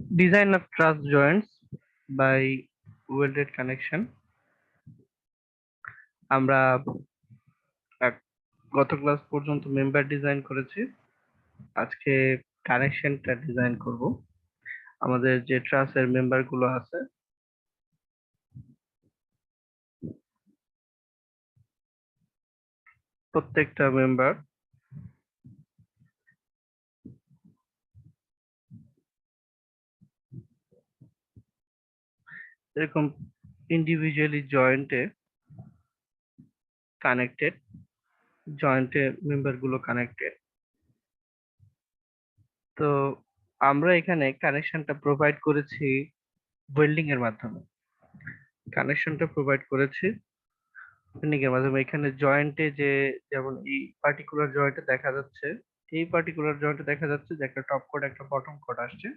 Design of truss joints by welded connection. আমরা গত class পর্যন্ত মেম্বার ডিজাইন করেছি। আজকে কানেকশনটা ডিজাইন করব। আমাদের যে ট্রাসের মেম্বার গুলো আছে প্রত্যেকটা মেম্বার এরকম ইন্ডিভিজুয়ালি জয়েন্টে কানেক্টেড, জয়েন্টে মেম্বার গুলো কানেক্টেড। তো আমরা এখানে কানেকশনটা প্রোভাইড করেছি ওয়েল্ডিং এর মাধ্যমে। কানেকশনটা প্রোভাইড করেছি ওয়েল্ডিং এর মাধ্যমে। এখানে জয়েন্টে যে যেমন এই পার্টিকুলার জয়েন্টে দেখা যাচ্ছে, এই পার্টিকুলার জয়েন্টে দেখা যাচ্ছে যে একটা টপ কোড একটা বটম কোড আসছে।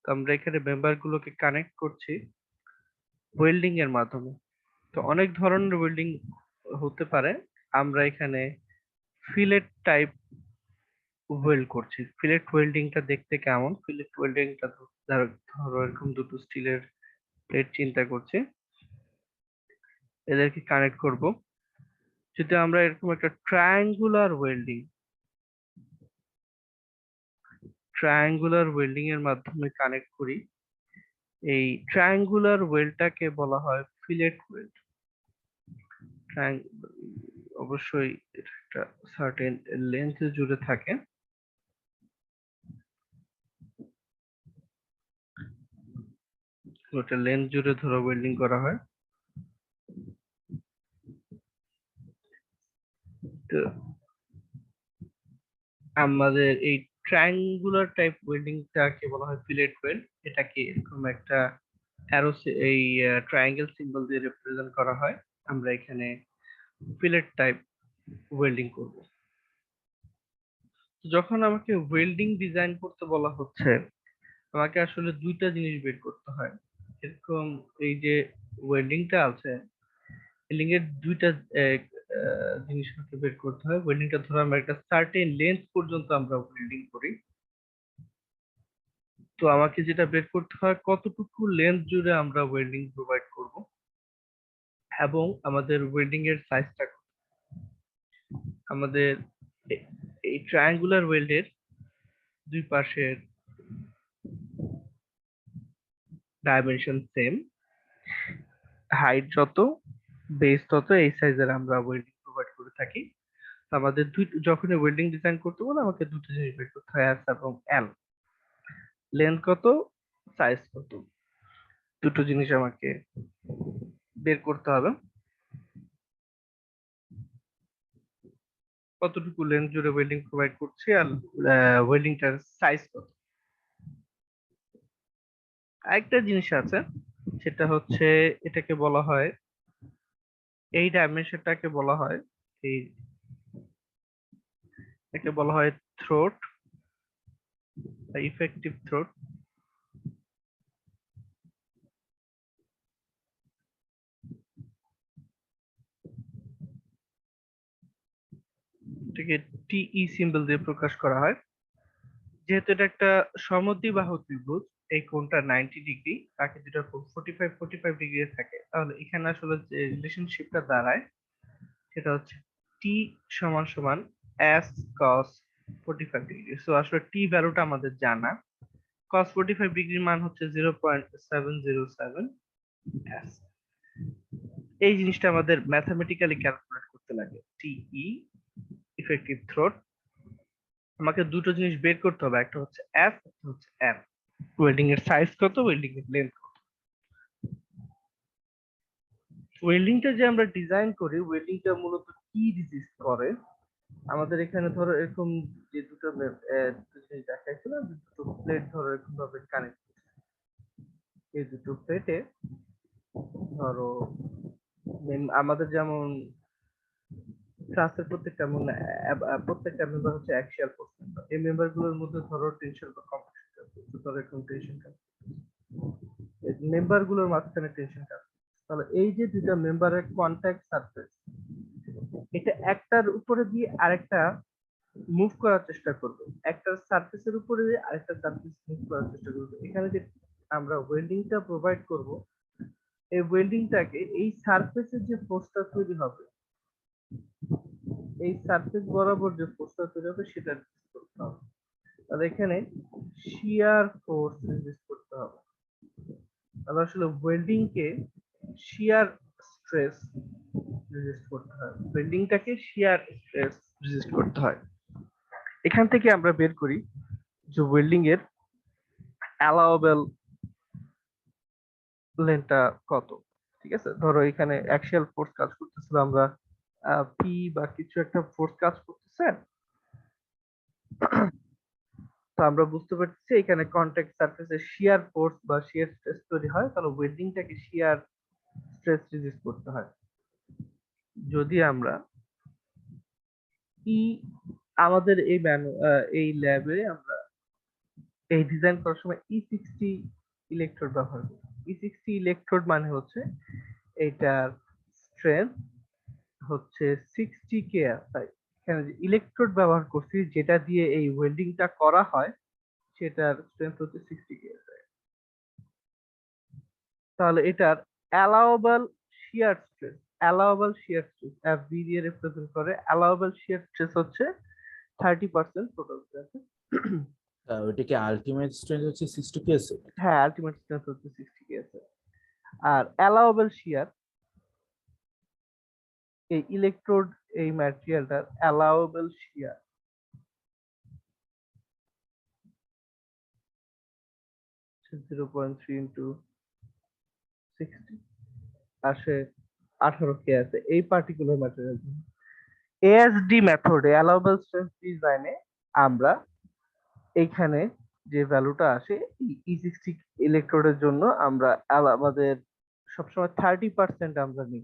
তো আমরা এখানে মেম্বার গুলোকে কানেক্ট করছি ওয়েল্ডিং এর মাধ্যমে। তো অনেক ধরনের ওয়েল্ডিং হতে পারে। আমরা এখানে ফিলেট টাইপ ওয়েল্ড করছি। ফিলেট ওয়েল্ডিংটা দেখতে কেমন? ফিলেট ওয়েল্ডিংটা ধরো এরকম দুটো স্টিলের প্লেট চিন্তা করছি, এদেরকে কানেক্ট করব। যদি আমরা এরকম একটা ট্রায়াঙ্গুলার ওয়েল্ডিং এর মাধ্যমে কানেক্ট করি, এই ট্রায়াঙ্গুলার ওয়েল্ডটাকে বলা হয় ফিলেট ওয়েল্ড। অবশ্যই এটা একটা সার্টেন লেন্থ জুড়ে থাকে। ওটা লেন্থ জুড়ে ধরো ওয়েল্ডিং করা হয়। তো আমাদের এই ট্রায়াঙ্গুলার টাইপ ওয়েল্ডিংটাকে বলা হয় ফিলেট ওয়েল্ড। এটাকে এরকম একটা অ্যারো, এই ট্রায়াঙ্গেল সিম্বল দিয়ে রিপ্রেজেন্ট করা হয়। আমরা এখানে ফিলেট টাইপ ওয়েল্ডিং করব। যখন আমাকে ওয়েল্ডিং ডিজাইন করতে বলা হচ্ছে, আমাকে আসলে দুইটা জিনিস বের করতে হয়। এরকম এই যে ওয়েল্ডিংটা আছে, ওয়েল্ডিং এর দুইটা জিনিস আমাকে বের করতে হয়। ওয়েল্ডিংটা ধরো আমরা একটা সার্টেন লেন্থ পর্যন্ত আমরা ওয়েল্ডিং করি। তো আমাকে যেটা বের করতে হয় কতটুকু লেন্থ জুড়ে আমরা ওয়েল্ডিং প্রোভাইড করব, এবং আমাদের ওয়েল্ডিং এর সাইজটা। আমাদের এই ট্রায়াঙ্গুলার ওয়েল্ডের দুই পাশের ডাইমেনশন সেম, হাইট যত বেস তত এই সাইজের আমরা ওয়েল্ডিং প্রোভাইড করে থাকি। তো আমাদের যখনই ওয়েল্ডিং ডিজাইন করতে বলে আমাকে দুটো জিনিস বের করতে হয়, এস এবং এল। লেন্থ কত, সাইজ কত, দুটো জিনিস আমাকে বের করতে হবে। কতটুকু লেন্থ জুড়ে ওয়েল্ডিং প্রোভাইড করছি আর ওয়েল্ডিংটার সাইজ কত। আরেকটা জিনিস আছে, সেটা হচ্ছে এটাকে বলা হয়, এই ডাইমেনশনটাকে বলা হয়, এই একে বলা হয় থ্রোট বা ইফেক্টিভ থ্রোট। এটাকে টিই সিম্বল দিয়ে প্রকাশ করা হয়। যেহেতু এটা একটা সমদ্বিবাহু ত্রিভুজ, এই কোণটা 90 ডিগ্রি, বাকি দুটো কোণ 45 ডিগ্রি থাকে, তাহলে এখানে আসলে যে রিলেশনশিপটা দাঁড়ায় সেটা হচ্ছে টি সমান সমান এস কস 45 ডিগ্রি। সো আসলে টি ভ্যালুটা আমাদের জানা। cos 45 ডিগ্রির মান হচ্ছে 0.707 s। এই জিনিসটা আমাদের ম্যাথমেটিক্যালি ক্যালকুলেট করতে লাগে। টিই ইফেক্টিভ থ্রোট, আমাকে দুটো জিনিস বের করতে হবে, একটা হচ্ছে এফ, একটা হচ্ছে এম। ওয়েল্ডিং এর সাইজ কত, ওয়েল্ডিং এর লেন্থ কত। ওয়েল্ডিংটা যে আমরা ডিজাইন করি, ওয়েল্ডিংটা মূলত কি রেজিস্ট করে? আমাদের এখানে ধরো এরকম যে দুটো জিনিস দেখাইছিলাম, দুটো প্লেট ধরো এরকম ভাবে কানেক্ট, এই দুটো প্লেটে ধরো আমাদের যেমন ক্লাসের প্রত্যেকটা মেম্বার হচ্ছে অ্যাক্সিয়াল ফোর্স মেম্বার। এই মেম্বার গুলোর মধ্যে ধরো টেনশন বা কম্প্রেশন কাজ করছে, ধরো এরকম টেনশন কাজ, মেম্বার গুলোর মাঝখানে টেনশন কাজ। তাহলে এই যে দুইটা মেম্বারের কন্ট্যাক্ট সারফেস, এটা একটার উপরে দিয়ে আরেকটা মুভ করার চেষ্টা করবে, একটা সারফেসের উপরে আরেকটা সারফেস মুভ করার চেষ্টা করবে। এখানে যে আমরা ওয়েল্ডিংটা প্রোভাইড করব, এই ওয়েল্ডিংটাকে এই সারফেসের যে ফোর্সটা তৈরি হবে, এই সারফেস বরাবর যে ফোর্সটা তৈরি হবে সেটা রেজিস্ট করতে হবে। তাহলে এখানে শিয়ার ফোর্স রেজিস্ট করতে হবে। তাহলে আসলে ওয়েল্ডিং কে শিয়ার স্ট্রেস রেজিস্ট করতে হয়, ওয়েল্ডিংটাকে শিয়ার স্ট্রেস রেজিস্ট করতে হয়। এখান থেকে আমরা বের করি যে ওয়েল্ডিং এর অ্যালাউবেল লেন্থটা কত। ঠিক আছে, ধরো এখানে অ্যাক্সিয়াল ফোর্স কাজ করতেছিল, আমরা পি বা কিছু একটা ফোর্স কাজ করতেছে, তো আমরা বুঝতে পারছি এখানে কন্টাক্ট সারফেসে শিয়ার ফোর্স বা শিয়ার স্ট্রেস তৈরি হয়, তাহলে ওয়েল্ডিংটাকে শিয়ার স্ট্রেস রেজিস্ট করতে হয়। যদি আমরা ই আমাদের এই ল্যাবে আমরা এই ডিজাইন করার সময় E60 ইলেকট্রোড ব্যবহার করি। E60 ইলেকট্রোড মানে হচ্ছে এটার স্ট্রেংথ হচ্ছে 60 KSI। এখানে যে ইলেকট্রোড ব্যবহার করছি যেটা দিয়ে এই ওয়েল্ডিংটা করা হয় সেটার স্ট্রেংথ হচ্ছে 60 KSI। তাহলে এটার অ্যালাউয়েবল শিয়ার স্ট্রেস, FB দিয়ে রিপ্রেজেন্ট করে। অ্যালাউয়েবল শিয়ার স্ট্রেস হচ্ছে 30% টোটাল স্ট্রেংথ। ওইটা কি আলটিমেট স্ট্রেংথ হচ্ছে 60 কেএসএ? হ্যাঁ, আলটিমেট স্ট্রেংথ হচ্ছে 60 KSI। আর অ্যালাউয়েবল শিয়ার, এই ইলেকট্রোড এই ম্যাটেরিয়ালটার অ্যালাউয়েবল শিয়ার 0.3 ইন্টু 60 আসে 18 KSI এই পার্টিকুলার ম্যাটেরিয়াল। এএসডি মেথডে অ্যালাউয়েবল স্ট্রেংথ ডিজাইনে আমরা এইখানে যে ভ্যালুটা আসে E60 ইলেকট্রোডের জন্য আমরা আমাদের সবসময় 30% আমরা নিই,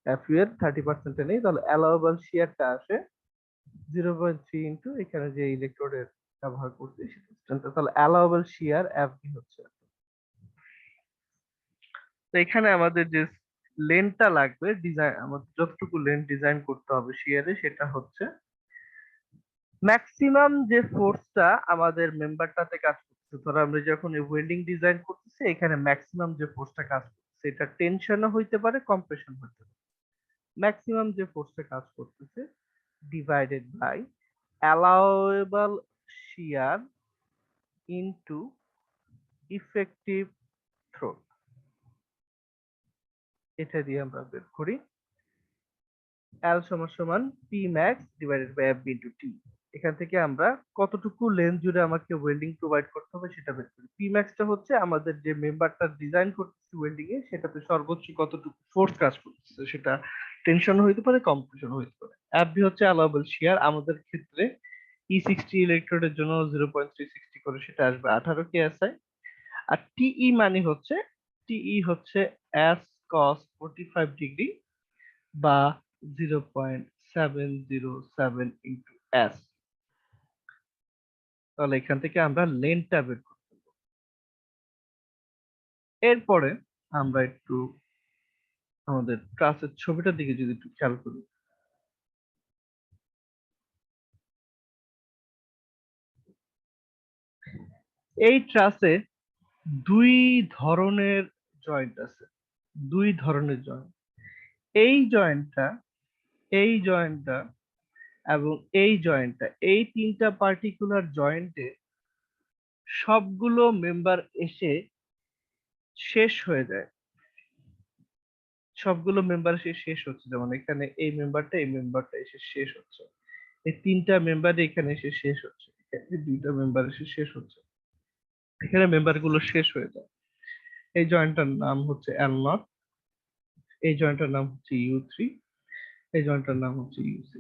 FU এর 30% নেই, তাহলে অ্যালাউয়েবল শিয়ারটা আসে 0.3 ইন্টু এখানে যে ইলেকট্রোডের ব্যবহার করছি সেটা, তাহলে অ্যালাউয়েবল শিয়ার FB হচ্ছে। তো এখানে আমাদের যে লেনটা লাগবে ডিজাইন, আমাদের যতটুকু লেন ডিজাইন করতে হবে শিয়ারে সেটা হচ্ছে ম্যাক্সিমাম যে ফোর্সটা আমাদের মেম্বারটাতে কাজ করছে। ধরো আমরা যখন ওয়েল্ডিং ডিজাইন করতেছি এখানে ম্যাক্সিমাম যে ফোর্সটা কাজ করছে এটা টেনশনও হইতে পারে, কম্প্রেশন হইতে পারে। ম্যাক্সিমাম যে ফোর্সটা কাজ করতেছে divided by allowable shear into effective throat, এটা দিয়ে আমরা বের করি L সমান সমান P max divided by FB into T। এখান থেকে আমরা কতটুকু লেন্থ জুড়ে আমাকে ওয়েল্ডিং প্রোভাইড করতে হবে সেটা বের করি। P max টা হচ্ছে আমাদের যে মেম্বারটা ডিজাইন করতেছি ওয়েল্ডিং এ সেটাতে সর্বোচ্চ কতটুকু ফোর্স কাজ করতেছে, সেটা টেনশন হইতে পারে, কম্প্রেশন হইতে পারে। FB হচ্ছে অ্যালাউয়েবল শিয়ার, আমাদের ক্ষেত্রে E60 ইলেকট্রোডের জন্য 0.360 করে সেটা আসবে 18 KSI। আর TE মানে হচ্ছে, TE হচ্ছে S cos 45 ডিগ্রি বা 0.707 ইন্টু এস। তাহলে এখান থেকে আমরা লেনটা বের করব। এরপরে আমরা একটু আমাদের ট্রাসের ছবিটার দিকে যদি একটু খেয়াল করি, এই ট্রাসে দুই ধরনের জয়েন্ট আছে, দুই ধরনের জয়েন্ট। এই জয়েন্টটা, এই জয়েন্টটা এবং এই জয়েন্টটা, এই তিনটা পার্টিকুলার জয়েন্টে সবগুলো মেম্বার এসে শেষ হয়ে যায়, সবগুলো মেম্বার এসে শেষ হচ্ছে। যেমন এখানে এই মেম্বারটা, এই মেম্বারটা এসে শেষ হচ্ছে, এই তিনটা মেম্বার এখানে এসে শেষ হচ্ছে, এই দুইটা মেম্বার এসে শেষ হচ্ছে, এখানে মেম্বার গুলো শেষ হয়ে যায়। এই জয়েন্টটার নাম হচ্ছে L0, এই জয়েন্টটার নাম হচ্ছে U3, এই জয়েন্টটার নাম হচ্ছে U6।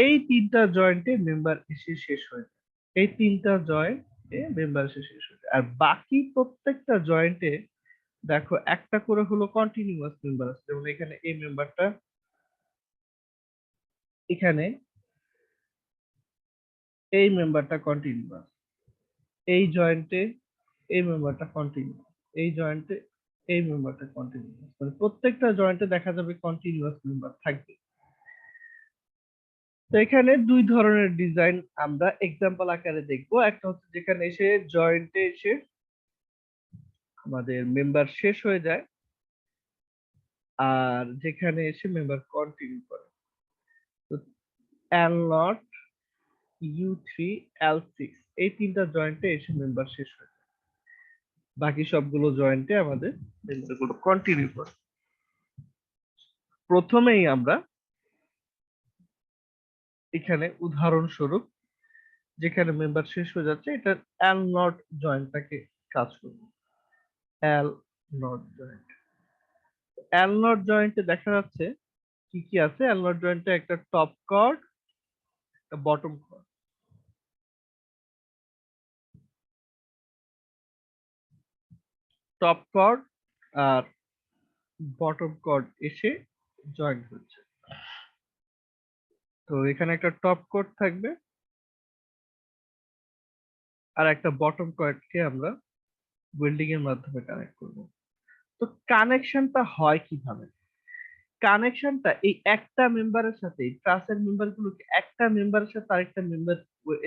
এই তিনটা জয়েন্টে মেম্বার এসে শেষ হয়ে যায়, এই তিনটা জয়েন্টে মেম্বার এসে শেষ হয়ে যায়। আর বাকি প্রত্যেকটা জয়েন্টে দেখো একটা করে হলো কন্টিনিউয়াস মেম্বার আছে। যেমন এখানে এই মেম্বারটা, এখানে এই মেম্বারটা কন্টিনিউয়াস, এই জয়েন্টে এই মেম্বারটা কন্টিনিউয়াস, এই জয়েন্টে এই মেম্বারটা কন্টিনিউয়াস, মানে প্রত্যেকটা জয়েন্টে দেখা যাবে কন্টিনিউয়াস মেম্বার থাকবে। তো এখানে দুই ধরনের ডিজাইন আমরা এক্সাম্পল আকারে দেখব। একটা হচ্ছে যেখানে এসে জয়েন্টে এসে আমাদের মেম্বার শেষ হয়ে যায়, আর যেখানে এসে মেম্বার কন্টিনিউ করে। তো L0, U3, L6 এই তিনটা জয়েন্টে এসে মেম্বার শেষ হয়ে যায়, বাকি সবগুলো জয়েন্টে আমাদের মেম্বারগুলো কন্টিনিউ করে। প্রথমেই আমরা এখানে উদাহরণস্বরূপ যেখানে মেম্বার শেষ হয়ে যাচ্ছে এটা L0 জয়েন্টটাকে কাজ করব। L0 জয়েন্ট, L0 জয়েন্টে দেখা যাচ্ছে কি কি আছে। L0 জয়েন্টে একটা টপ কর্ড, একটা বটম কর্ড। টপ কর্ড আর বটম কর্ড এসে জয়েন্ট হচ্ছে। তো এখানে একটা টপ কর্ড থাকবে আর একটা বটম কর্ডকে আমরা ওয়েল্ডিং এর মাধ্যমে কানেক্ট করব। তো কানেকশনটা হয় কিভাবে? কানেকশনটা এই একটা মেম্বারের সাথে, ট্রাসের মেম্বার গুলোকে একটা মেম্বারের সাথে আরেকটা মেম্বার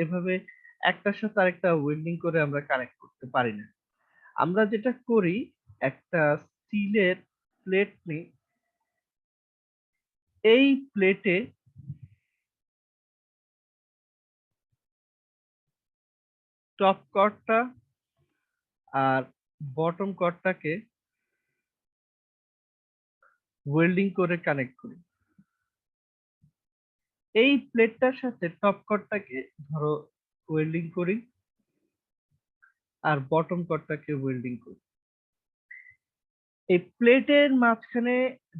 এভাবে একটার সাথে আরেকটা ওয়েল্ডিং করে আমরা কানেক্ট করতে পারি না। আমরা যেটা করি, একটা স্টিলের প্লেট নিই, এই প্লেটে টপ কর্ডটা আর বটম কর্ডটাকে ওয়েল্ডিং করে কানেক্ট করি। এই প্লেটটার সাথে টপ কর্ডটাকে ধরো ওয়েল্ডিং করি আর বটম কর্ডটাকে ওয়েল্ডিং করি। এই প্লেটের মাঝখানে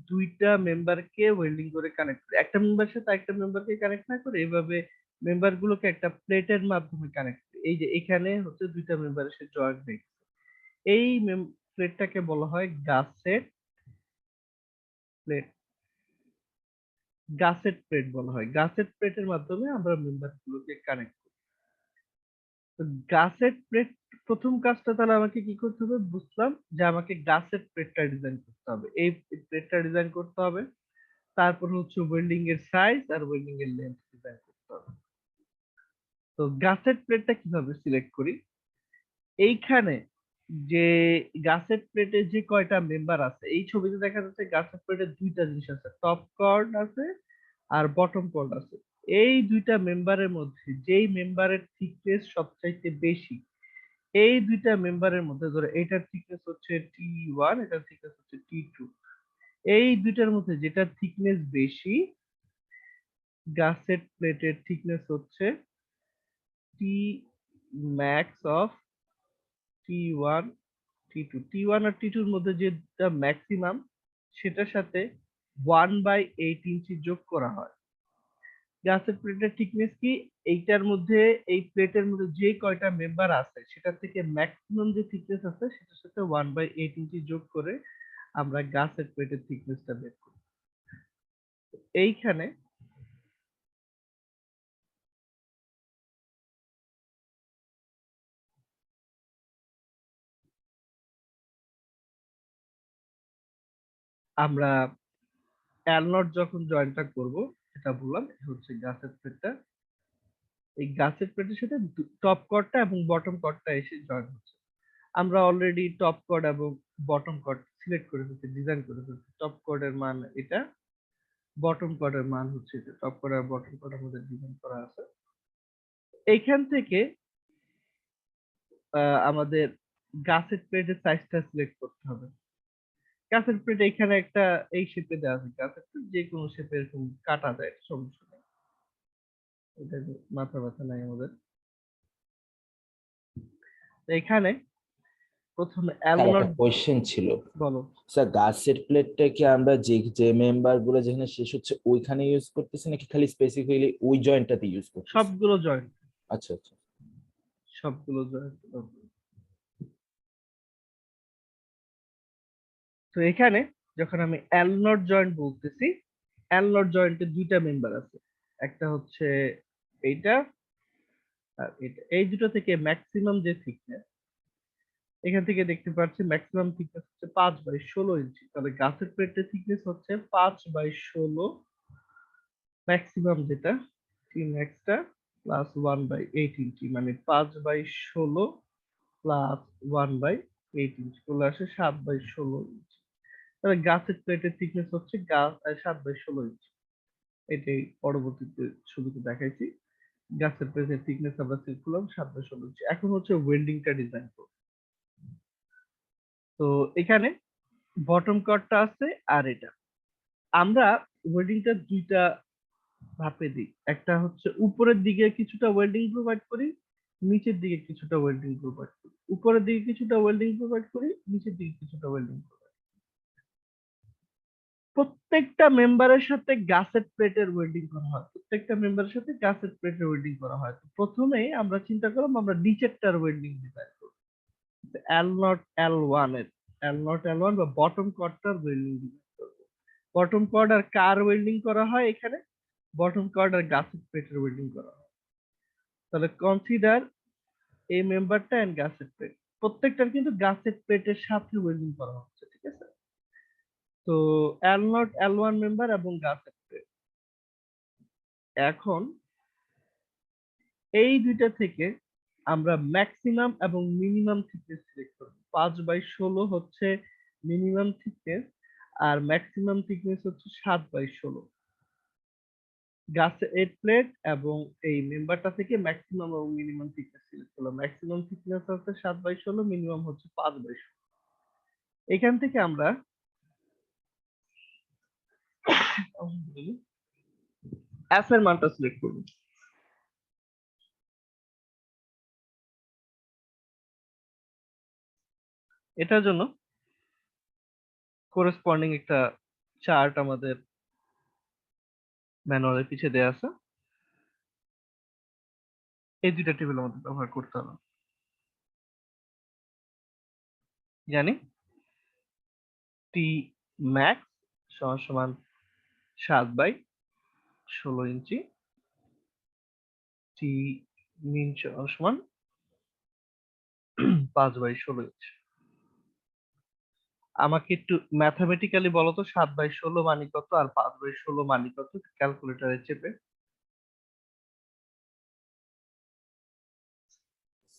দুইটা মেম্বারকে ওয়েল্ডিং করে কানেক্ট করি, একটা মেম্বারের সাথে একটা মেম্বারকে কানেক্ট না করে এইভাবে মেম্বার গুলোকে একটা প্লেটের মাধ্যমে কানেক্ট করি। এই যে এখানে হচ্ছে দুইটা মেম্বারের সাথে জয়েন্ট হয়ে গেছে। এই প্লেটটাকে বলা হয় গাসেট প্লেট। গাসেট প্লেট বলা হয়। গাসেট প্লেটের মাধ্যমে আমরা মেম্বার গুলোকে কানেক্ট করি। তো গাসেট প্লেট, প্রথম কাজটা তাহলে আমাকে কি করতে হবে বুঝলাম, যে আমাকে গাসেট প্লেটটা ডিজাইন করতে হবে, এই প্লেটটা ডিজাইন করতে হবে। তারপর হচ্ছে ওয়েল্ডিং এর সাইজ আর ওয়েল্ডিং এর লেন্থ ডিজাইন করতে হবে। তো গাসেট প্লেটটা কিভাবে সিলেক্ট করি? এইখানে যে গাসেট প্লেটে যে কয়টা মেম্বার আছে, এই ছবিতে দেখা যাচ্ছে গাসেট প্লেটে দুইটা জিনিস আছে, টপ কর্ড আছে আর বটম কর্ড আছে। এই দুইটা মেম্বারের মধ্যে যেই মেম্বারের থিকনেস সবচাইতে বেশি, এই দুইটা মেম্বারের মধ্যে ধরো এটার থিকনেস হচ্ছে T1, এটার থিকনেস হচ্ছে T2, এই দুইটার মধ্যে যেটার থিকনেস বেশি, গাসেট প্লেটের থিকনেস হচ্ছে টি max of T1, T2। T1 R T2 এর মধ্যে যেটা ম্যাক্সিমাম, সেটার সাথে 1/8 ইঞ্চি যোগ করা হয়। গাসেট প্লেটের থিকনেস কি, এইটার মধ্যে এই প্লেটের মধ্যে যে কয়টা মেম্বার আছে সেটা থেকে ম্যাক্সিমাম যে থিকনেস আছে সেটার সাথে 1/8 ইঞ্চি যোগ করে আমরা গাসেট প্লেটের থিকনেসটা বের করি। এইখানে আমরা L0 যখন জয়েন্টটা করব, সেটা বললাম এটা হচ্ছে গাসেট প্লেটটা। এই গাসেট প্লেটের সাথে টপ কর্ডটা এবং বটম কর্ডটা এসে জয়েন হচ্ছে। আমরা অলরেডি টপ কর্ড এবং বটম কর্ড সিলেক্ট করে ফেলছি, ডিজাইন করে ফেলছি। টপ কর্ডের মান এটা, বটম কর্ডের মান হচ্ছে এটা। টপ কর্ড আর বটম কর্ড আমাদের ডিজাইন করা আছে। এইখান থেকে আমাদের গাসেট প্লেটের সাইজটা সিলেক্ট করতে হবে। গাসেট প্লেট এখানে একটা এই শেপে দেওয়া আছে, গাসেট প্লেট যে কোনো শেপে এরকম কাটা যায়, সমস্যা নেই, এটা নিয়ে মাথা ব্যথা নাই আমাদের। তো এখানে প্রথমে স্যার L0, একটা কোয়েশ্চেন ছিল। বলো। স্যার গাছের প্লেটটা কি আমরা যে যে মেম্বার গুলো যেখানে শেষ হচ্ছে ওইখানে ইউজ করতেছি নাকি খালি স্পেসিফিকলি ওই জয়েন্টটাতে ইউজ করতেছি? সবগুলো জয়েন্ট, আচ্ছা আচ্ছা। সবগুলো জয়েন্ট। তো এখানে যখন আমি L0 জয়েন্ট বলতেছি, L0 জয়েন্টে দুইটা মেম্বার আছে, একটা হচ্ছে এইটা আর এটা। এই দুটো থেকে ম্যাক্সিমাম যে থিকনেস, এখান থেকে দেখতে পাচ্ছি ম্যাক্সিমাম থিকনেস হচ্ছে 5/16 ইঞ্চি। তাহলে গাছের প্লেটের থিকনেস হচ্ছে 5/16, ম্যাক্সিমাম যেটা। টি ম্যাক্সটা প্লাস 1/8 ইঞ্চি, মানে 5/16 প্লাস 1/8 ইঞ্চি করলে আসে 7/16 ইঞ্চি। তাহলে গাছের প্লেটের থিকনেস হচ্ছে 7/16 ইঞ্চি। এটাই পরবর্তীতে ছবিতে দেখাইছি। গাছের প্লেটের থিকনেস আমরা সিলেক্ট করলাম 7/16 ইঞ্চি। এখন হচ্ছে ওয়েল্ডিংটা ডিজাইন করব। তো এখানে বটম কর্ডটা আছে আর এটা আমরা ওয়েল্ডিংটা দুইটা ধাপে দিই। একটা হচ্ছে উপরের দিকে কিছুটা ওয়েল্ডিং প্রোভাইড করি, নিচের দিকে কিছুটা ওয়েল্ডিং প্রোভাইড করি। উপরের দিকে কিছুটা ওয়েল্ডিং প্রোভাইড করি, নিচের দিকে কিছুটা ওয়েল্ডিং প্রোভাইড। প্রত্যেকটা মেম্বারের সাথে গাছের প্লেটের ওয়েল্ডিং করা হয়, প্রত্যেকটা মেম্বারের সাথে গাছের প্লেটের ওয়েল্ডিং করা হয়। তো প্রথমে আমরা চিন্তা করলাম আমরা নিচেরটার ওয়েল্ডিং ডিজাইন করব। L0 L1 বা বটম কর্ডটার ওয়েল্ডিং ডিজাইন করব। বটম কর্ড আর কার ওয়েল্ডিং করা হয় এখানে, বটম কর্ড আর গাছের প্লেটের ওয়েল্ডিং করা হয়। তাহলে কনসিডার এই মেম্বারটা এন্ড গাছের প্লেট, প্রত্যেকটার কিন্তু গাছের প্লেটের সাথে ওয়েল্ডিং করা হচ্ছে, ঠিক আছে? তো L0 L1 মেম্বার এবং গাছের প্লেট। এখন এই দুইটা থেকে আমরা ম্যাক্সিমাম এবং মিনিমাম থিকনেস সিলেক্ট করব। 5/16 হচ্ছে মিনিমাম থিকনেস আর ম্যাক্সিমাম থিকনেস হচ্ছে 7/16। গাছের 8 প্লেট এবং এই মেম্বারটা থেকে ম্যাক্সিমাম এবং মিনিমাম থিকনেস সিলেক্ট করলাম। ম্যাক্সিমাম থিকনেস হচ্ছে 7/16, মিনিমাম হচ্ছে 5/16। এখান থেকে আমরা এস এর মানটা সিলেক্ট করব। এটার জন্য করেসপন্ডিং একটা চার্ট আমাদের ম্যানুয়ালের পিছে দেয়া আছে। এই দুইটা টেবিল আমাদের ব্যবহার করতে হবে। জানি টি ম্যাক্স সমান সমান 7/16 ইঞ্চি, টি মিন সমান সমান 5/16 ইঞ্চি। আমাকে একটু ম্যাথমেটিক্যালি বলো তো 7/16 মানে কত আর 5/16 মানে কত, ক্যালকুলেটরে চেপে।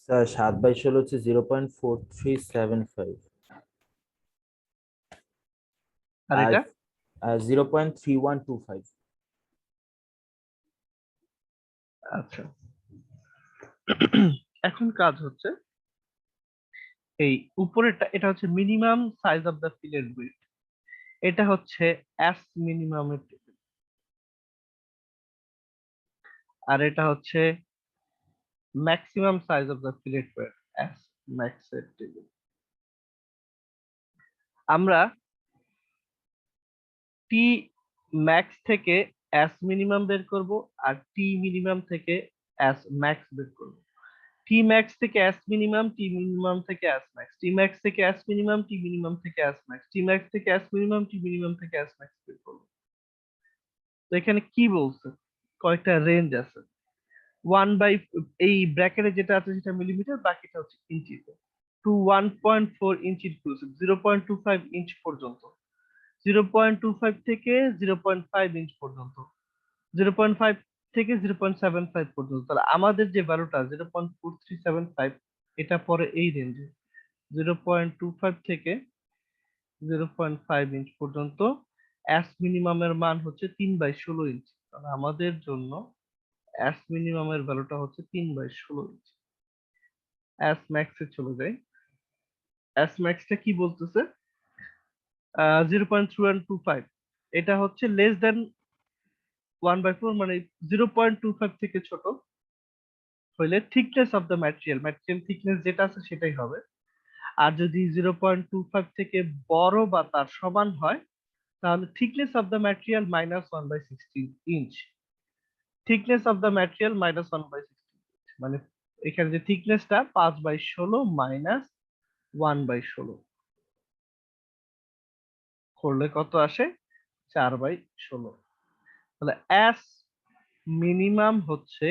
স্যার 7/16 হচ্ছে 0.4375 আর আর এটা 0.3125। আচ্ছা। এখন কাজ হচ্ছে এই উপরেরটা, এটা হচ্ছে minimum size of the fillet width, এটা হচ্ছে এস মিনিমাম এর টেবিল, আর এটা হচ্ছে maximum size of the fillet weight, S max এর টেবিল। আমরা টি ম্যাক্স থেকে এস মিনিমাম বের করব আর টি মিনিমাম থেকে এস ম্যাক্স বের করব। টি ম্যাক্স থেকে এস মিনিমাম, টি মিনিমাম থেকে এস ম্যাক্স, টি ম্যাক্স থেকে এস মিনিমাম, টি মিনিমাম থেকে এস ম্যাক্স, টি ম্যাক্স থেকে এস মিনিমাম, টি মিনিমাম থেকে এস ম্যাক্স বের করব। তো এখানে কি বলছে, কয়েকটা রেঞ্জ আছে। 1 বাই, এই ব্র্যাকেটে যেটা আছে সেটা মিলিমিটার, বাকিটা হচ্ছে ইঞ্চিতে। টু 1.4 ইঞ্চ ইনক্লুসিভ, 0.25 ইঞ্চ পর্যন্ত, 0.25 থেকে 0.5 ইঞ্চ পর্যন্ত, 0.5 থেকে 0.75 পর্যন্ত। তাহলে আমাদের যে ভ্যালুটা 0.4375, এটা পরে এই রেঞ্জে 0.25 থেকে 0.5 ইঞ্চ পর্যন্ত। এস মিনিমামের মান হচ্ছে 3/16 ইঞ্চি। তাহলে আমাদের জন্য এস মিনিমামের ভ্যালুটা হচ্ছে 3/16 ইঞ্চি। এস ম্যাক্সে চলে যাই। এস ম্যাক্সটা কি বলতেছে, 0.3125, এটা হচ্ছে লেস দেন 1/4, মানে 0.25 থেকে ছোট হইলে thickness of the material, material thickness যেটা আছে সেটাই হবে। আর যদি 0.25 থেকে বড় বা তার সমান হয় তাহলে thickness of the material -1/16 inch. Thickness of the material -1/16, মানে এখানে যে থিকনেসটা 5/16 মাইনাস 1/16 করলে কত আসে, 4/16। তাহলে এস মিনিমাম হচ্ছে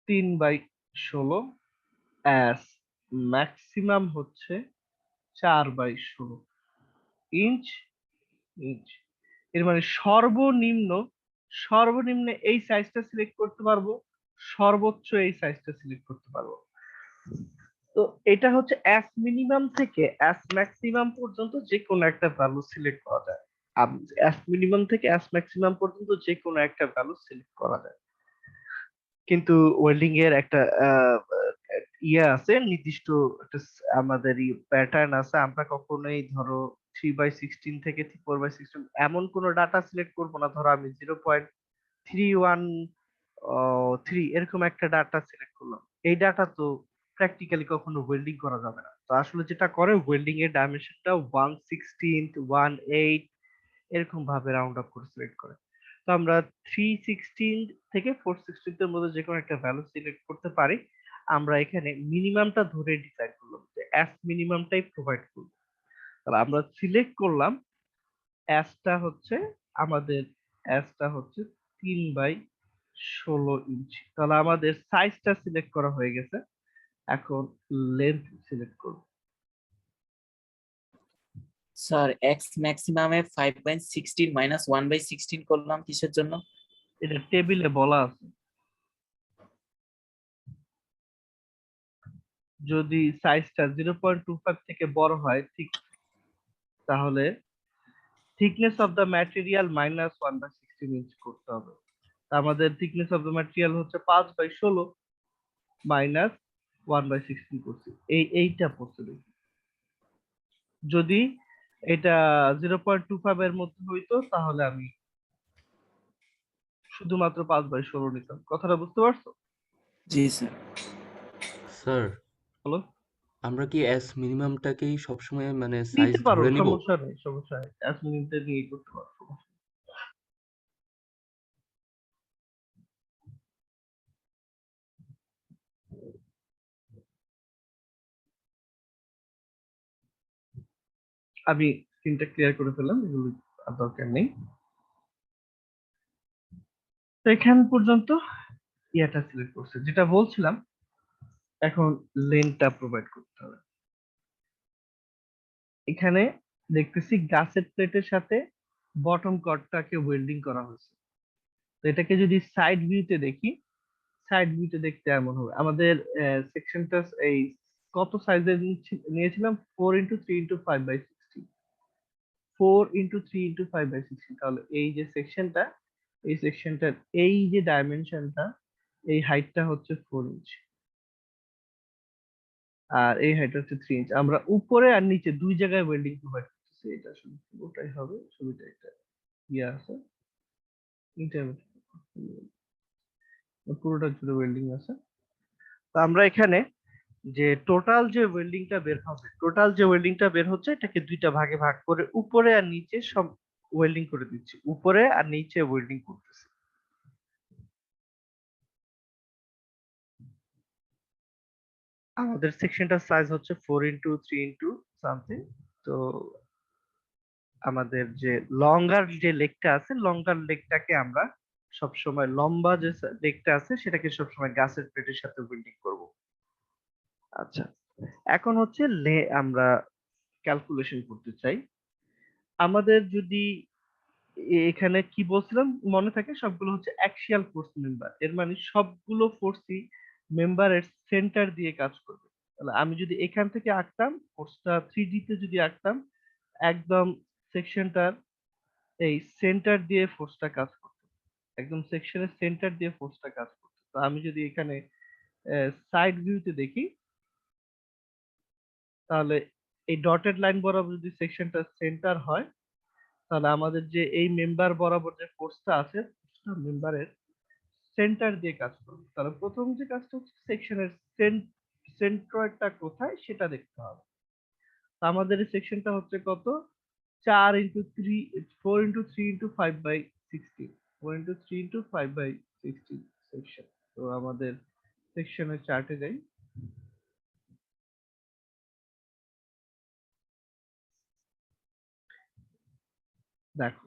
3/16, এস ম্যাক্সিমাম হচ্ছে 4/16 ইঞ্চ। ইঞ্চ এর মানে সর্বনিম্ন সর্বনিম্ন এই সাইজটা সিলেক্ট করতে পারবো, সর্বোচ্চ এই সাইজটা সিলেক্ট করতে পারবো। তো এটা হচ্ছে অ্যাস মিনিমাম থেকে অ্যাস ম্যাক্সিমাম পর্যন্ত যে কোনো একটা ভ্যালু সিলেক্ট করা যায়। অ্যাস মিনিমাম থেকে অ্যাস ম্যাক্সিমাম পর্যন্ত যে কোনো একটা ভ্যালু সিলেক্ট করা যায়। কিন্তু ওয়েল্ডিং এর একটা ইয়ে আছে, নির্দিষ্ট একটা আমাদের প্যাটার্ন আছে। আমরা কখনোই ধরো 3/16 থেকে 4/16 এমন কোনো ডাটা সিলেক্ট করবো না। ধরো আমি 0.313 এরকম একটা ডাটা সিলেক্ট করলাম, এই ডাটা তো প্র্যাকটিক্যালি কখনো ওয়েল্ডিং করা যাবে না। তো আসলে যেটা করে ওয়েল্ডিং এর ডাইমেনশনটা 1/16 1/8 এরকম ভাবে রাউন্ড আপ করে সিলেক্ট করে। তো আমরা 316 থেকে 416 এর মধ্যে যে কোনো একটা ভ্যালু সিলেক্ট করতে পারি। আমরা এখানে মিনিমামটা ধরে ডিসাইড করলাম যে অ্যাস মিনিমামটাই প্রোভাইড করব। তাহলে আমরা সিলেক্ট করলাম অ্যাসটা হচ্ছে আমাদের অ্যাসটা হচ্ছে 3/16 ইঞ্চি। তাহলে আমাদের সাইজটা সিলেক্ট করা হয়ে গেছে। এখন লেন্থ সিলেক্ট করব। স্যার এক্স ম্যাক্সিমামে 5/16 মাইনাস 1/16 করলাম কিসের জন্য? এটা টেবিলে বলা আছে। যদি সাইজটা 0.25 থেকে বড় হয় ঠিক, তাহলে thickness of the material minus 1/16 inch করতে হবে। তা আমাদের থিকনেস অফ দ্য ম্যাটেরিয়াল হচ্ছে 5/16 মাইনাস 1/16 করছি, এইটা পড়ছে দেখি। যদি এটা 0.25 এর মধ্যে হইতো তাহলে আমি শুধুমাত্র 5/16 নিতাম। কথাটা বুঝতে পারছো? জি স্যার। স্যার, বলো। আমরা কি এস মিনিমামটাকেই সবসময় মানে সাইজ নিতে পারো, ধরে নিব? সমস্যা নেই, সমস্যা নেই, 1 মিনিটে নিয়ে করতে পারো, সমস্যা নেই। আমি স্ক্রিনটা ক্লিয়ার করে ফেললাম, এগুলো আর দরকার নেই। তো এখান পর্যন্ত ইয়াটা সিলেক্ট করছে, যেটা বলছিলাম এখন লেনটা প্রোভাইড করতে হবে। এখানে দেখতেছি গাছের প্লেটের সাথে বটম কর্ডটাকে ওয়েল্ডিং করা হয়েছে। তো এটাকে যদি সাইড ভিউতে দেখি, সাইড ভিউতে দেখতে এমন হবে। আমাদের সেকশনটা এই কত সাইজের নিয়েছিলাম? 4x3x5/16, 4x3x5/16। তাহলে এই যে সেকশনটা, এই সেকশনটার এই যে ডাইমেনশনটা, এই হাইটটা হচ্ছে 4 ইঞ্চ আর এই হাইট হচ্ছে 3 ইঞ্চ। আমরা উপরে আর নিচে দুই জায়গায় ওয়েল্ডিং প্রোভাইড করতেছি। এটা আসলে পুরোটাই হবে, ছবিটা একটা ইয়ে আছে, পুরোটা জুড়ে ওয়েল্ডিং আছে। তো আমরা এখানে যে টোটাল যে ওয়েল্ডিংটা বের হবে, টোটাল যে ওয়েল্ডিংটা বের হচ্ছে এটাকে দুইটা ভাগে ভাগ করে উপরে আর নিচে সব ওয়েল্ডিং করে দিচ্ছি, উপরে আর নিচে ওয়েল্ডিং করতেছি। আমাদের সেকশনটার সাইজ হচ্ছে 4x3 সামথিং। তো আমাদের যে লঙ্গার যে লেগটা আছে, লঙ্গার লেগটাকে আমরা সবসময় লম্বা যে লেগটা আছে সেটাকে সবসময় গাছের প্লেটের সাথে ওয়েল্ডিং করব। আচ্ছা, এখন হচ্ছে আমরা ক্যালকুলেশন করতে চাই। আমাদের যদি এখানে কি বলছিলাম মনে থাকে, সবগুলো হচ্ছে অ্যাক্সিয়াল ফোর্স মেম্বার, এর মানে সবগুলো ফোর্সই মেম্বারের সেন্টার দিয়ে কাজ করবে। তাহলে আমি যদি এখান থেকে আঁকতাম ফোর্সটা 3D তে যদি আঁকতাম, একদম সেকশনটার এই সেন্টার দিয়ে ফোর্সটা কাজ করতো, একদম সেকশনের সেন্টার দিয়ে ফোর্সটা কাজ করতো। তো আমি যদি এখানে সাইড ভিউতে দেখি, তাহলে এই ডটেড লাইন বরাবর যদি সেকশনটা সেন্টার হয়, তাহলে আমাদের যে এই মেম্বার বরাবর যে ফোর্সটা আছে, ফোর্সটা মেম্বারের সেন্টার দিয়ে কাজ করবে। তাহলে প্রথম যে কাজটা হচ্ছে সেকশনের সেন্ট্রয়েডটা কোথায় সেটা দেখতে হবে। তো আমাদের এই সেকশনটা হচ্ছে কত? 4x3 4x3x5/16, 4x3x5/16 section. তো আমাদের সেকশনের চার্টে যাই। দেখো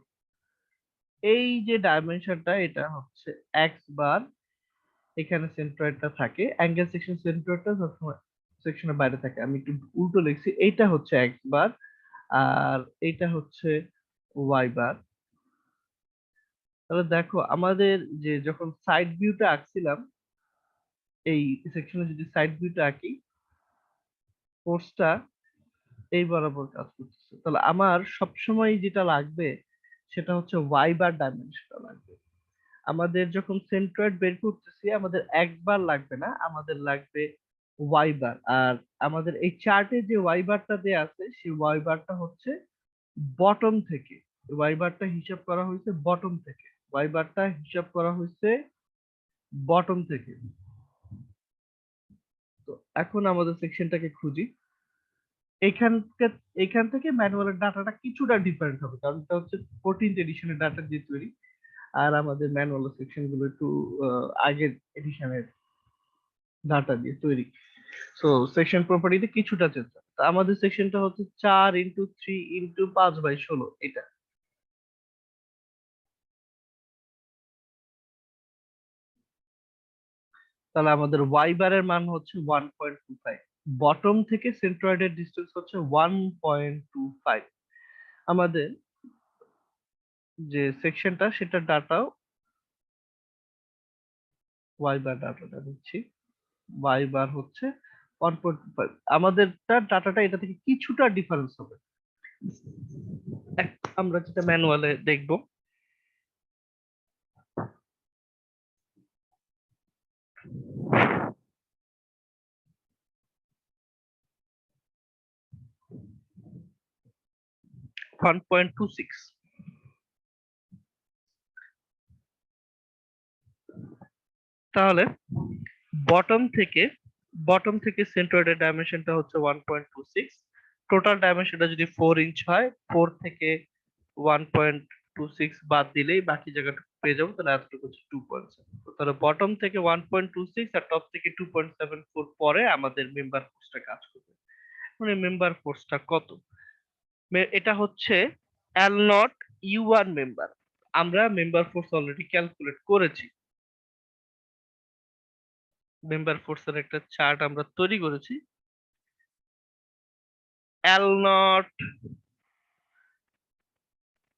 এই যে ডাইমেনশনটা, এটা হচ্ছে এক্স বার, এখানে সেন্ট্রয়েডটা থাকে, অ্যাঙ্গেল সেকশন সেন্ট্রয়েডটা সবসময় সেকশনের বাইরে থাকে। আমি একটু উল্টো লিখছি, এইটা হচ্ছে এক্স বার আর এইটা হচ্ছে ওয়াই বার। তাহলে দেখো আমাদের যে যখন সাইড ভিউটা আঁকছিলাম, এই সেকশনে যদি সাইড ভিউটা আঁকি, ফোর্সটা এই বরাবর কাজ করতেছে, তাহলে আমার সবসময় যেটা লাগবে সেটা হচ্ছে ওয়াই বার ডাইমেনশনটা লাগবে। আমাদের যখন সেন্ট্রয়েড বের করতেছি আমাদের একবার লাগবে না, আমাদের লাগবে ওয়াই বার। আর আমাদের এই চার্টে যে ওয়াই বারটা দেয়া আছে সেই ওয়াই বারটা হচ্ছে বটম থেকে, ওয়াই বারটা হিসাব করা হয়েছে বটম থেকে, ওয়াই বারটা হিসাব করা হয়েছে বটম থেকে। তো এখন আমাদের সেকশনটাকে খুঁজি। এখানকার এখান থেকে ম্যানুয়ালের ডাটাটা কিছুটা ডিফারেন্ট হবে, কারণ এটা হচ্ছে 14th এডিশনের ডাটা দিয়ে তৈরি, আর আমাদের ম্যানুয়াল সেকশন গুলো একটু আগের এডিশনের ডাটা দিয়ে তৈরি। সো সেকশন প্রপার্টিতে কিছুটা চেঞ্জ হয়। তো আমাদের সেকশনটা হচ্ছে 4x3x5/16 এটা। তাহলে আমাদের ওয়াই বারের মান হচ্ছে 1.25, বটম থেকে সেন্ট্রয়েডের ডিসটেন্স হচ্ছে 1.25। আমাদের যে সেকশনটা সেটা ডাটাও ওয়াই বার ডাটাটা দিচ্ছি, ওয়াই বার হচ্ছে 1.25। আমাদেরটা ডাটাটা এটা থেকে কিছুটা ডিফারেন্স হবে। আমরা যেটা ম্যানুয়ালে দেখবো, ওয়ান পয়েন্ট টু সিক্স। তাহলে বটম থেকে সেন্ট্রয়েডের ডাইমেনশনটা হচ্ছে 1.26। টোটাল ডাইমেনশনটা যদি 4 ইঞ্চ হয়, 4 থেকে 1.26 বাদ দিলেই বাকি জায়গাটা পেয়ে যাবো, তাহলে এতটুকু হচ্ছে 2.7। তাহলে বটম থেকে 1.26 আর টপ থেকে 2.74 পরে আমাদের মেম্বার ফোর্সটা কাজ করবে। মানে মেম্বার ফোর্সটা কত? এটা হচ্ছে এল নট ইউ1 মেম্বার। আমরা মেম্বার ফোর্স অলরেডি ক্যালকুলেট করেছি, মেম্বার ফোর্সের একটা চার্ট আমরা তৈরি করেছি। এল নট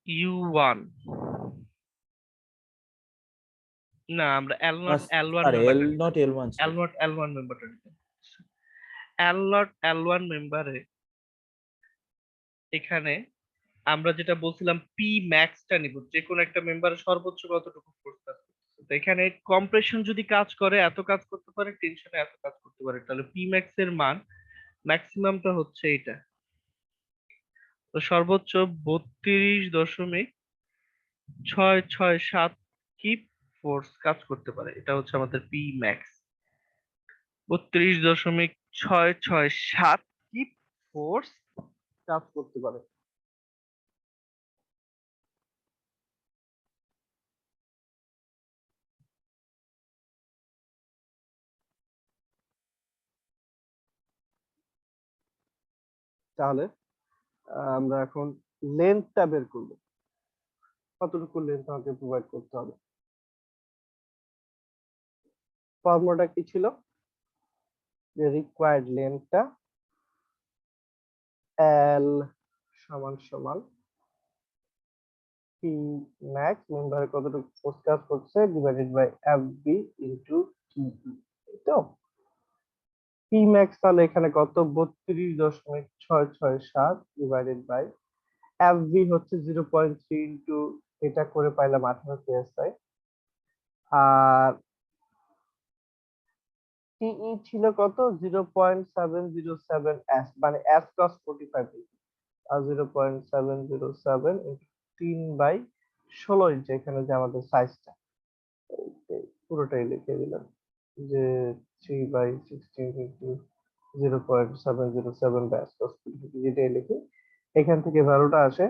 ইউ1, না আমরা এল ওয়ান আরে এল মেম্বারটা নিতে, নট এল1 ছিল। এল ওয়ান মেম্বারটা নিতে। এল ওয়ান মেম্বারে এখানে আমরা যেটা বলছিলাম পি ম্যাক্সটা নিব, যে কোনো একটা মেম্বারের সর্বোচ্চ কতটুকু ফোর্স কাজ করতেছে। তো এখানে কম্প্রেশন যদি কাজ করে এত কাজ করতে পারে, টেনশনে এত কাজ করতে পারে, তাহলে পি ম্যাক্স এর মান ম্যাক্সিমামটা হচ্ছে এটা। তো সর্বোচ্চ 32.667 কি ফোর্স কাজ করতে পারে, এটা হচ্ছে আমাদের পি ম্যাক্স। 32.667 কি ফোর্স কাজ করতে পারে। তাহলে আমরা এখন লেন্থটা বের করব, কতটুকু লেন্থ আমাকে প্রোভাইড করতে হবে। ফর্মুলাটা কি ছিল? যে রিকোয়ার্ড লেন্থটা এল সমান সমান পি ম্যাক্স মেম্বারে কতটুকু ফোর্স কাজ করছে divided by F B into T E. তো পি ম্যাক্স তাহলে এখানে কত? 32.667 ডিভাইডেড বাই এফ বি হচ্ছে 0.3 ইনটু এটা করে পাইলাম 18 psi, আর টিই ছিল কত? 0.707 এস, মানে এস কস 45 ডিগ্রি, আর 0.707 3/16 ইঞ্চি। এখানে যে আমাদের সাইজটা পুরোটাই লিখে দিলাম, যে 3/16 ইন্টু 0.707 ব্যাস কস 45, যেটাই লিখি এখান থেকে ভ্যালুটা আসে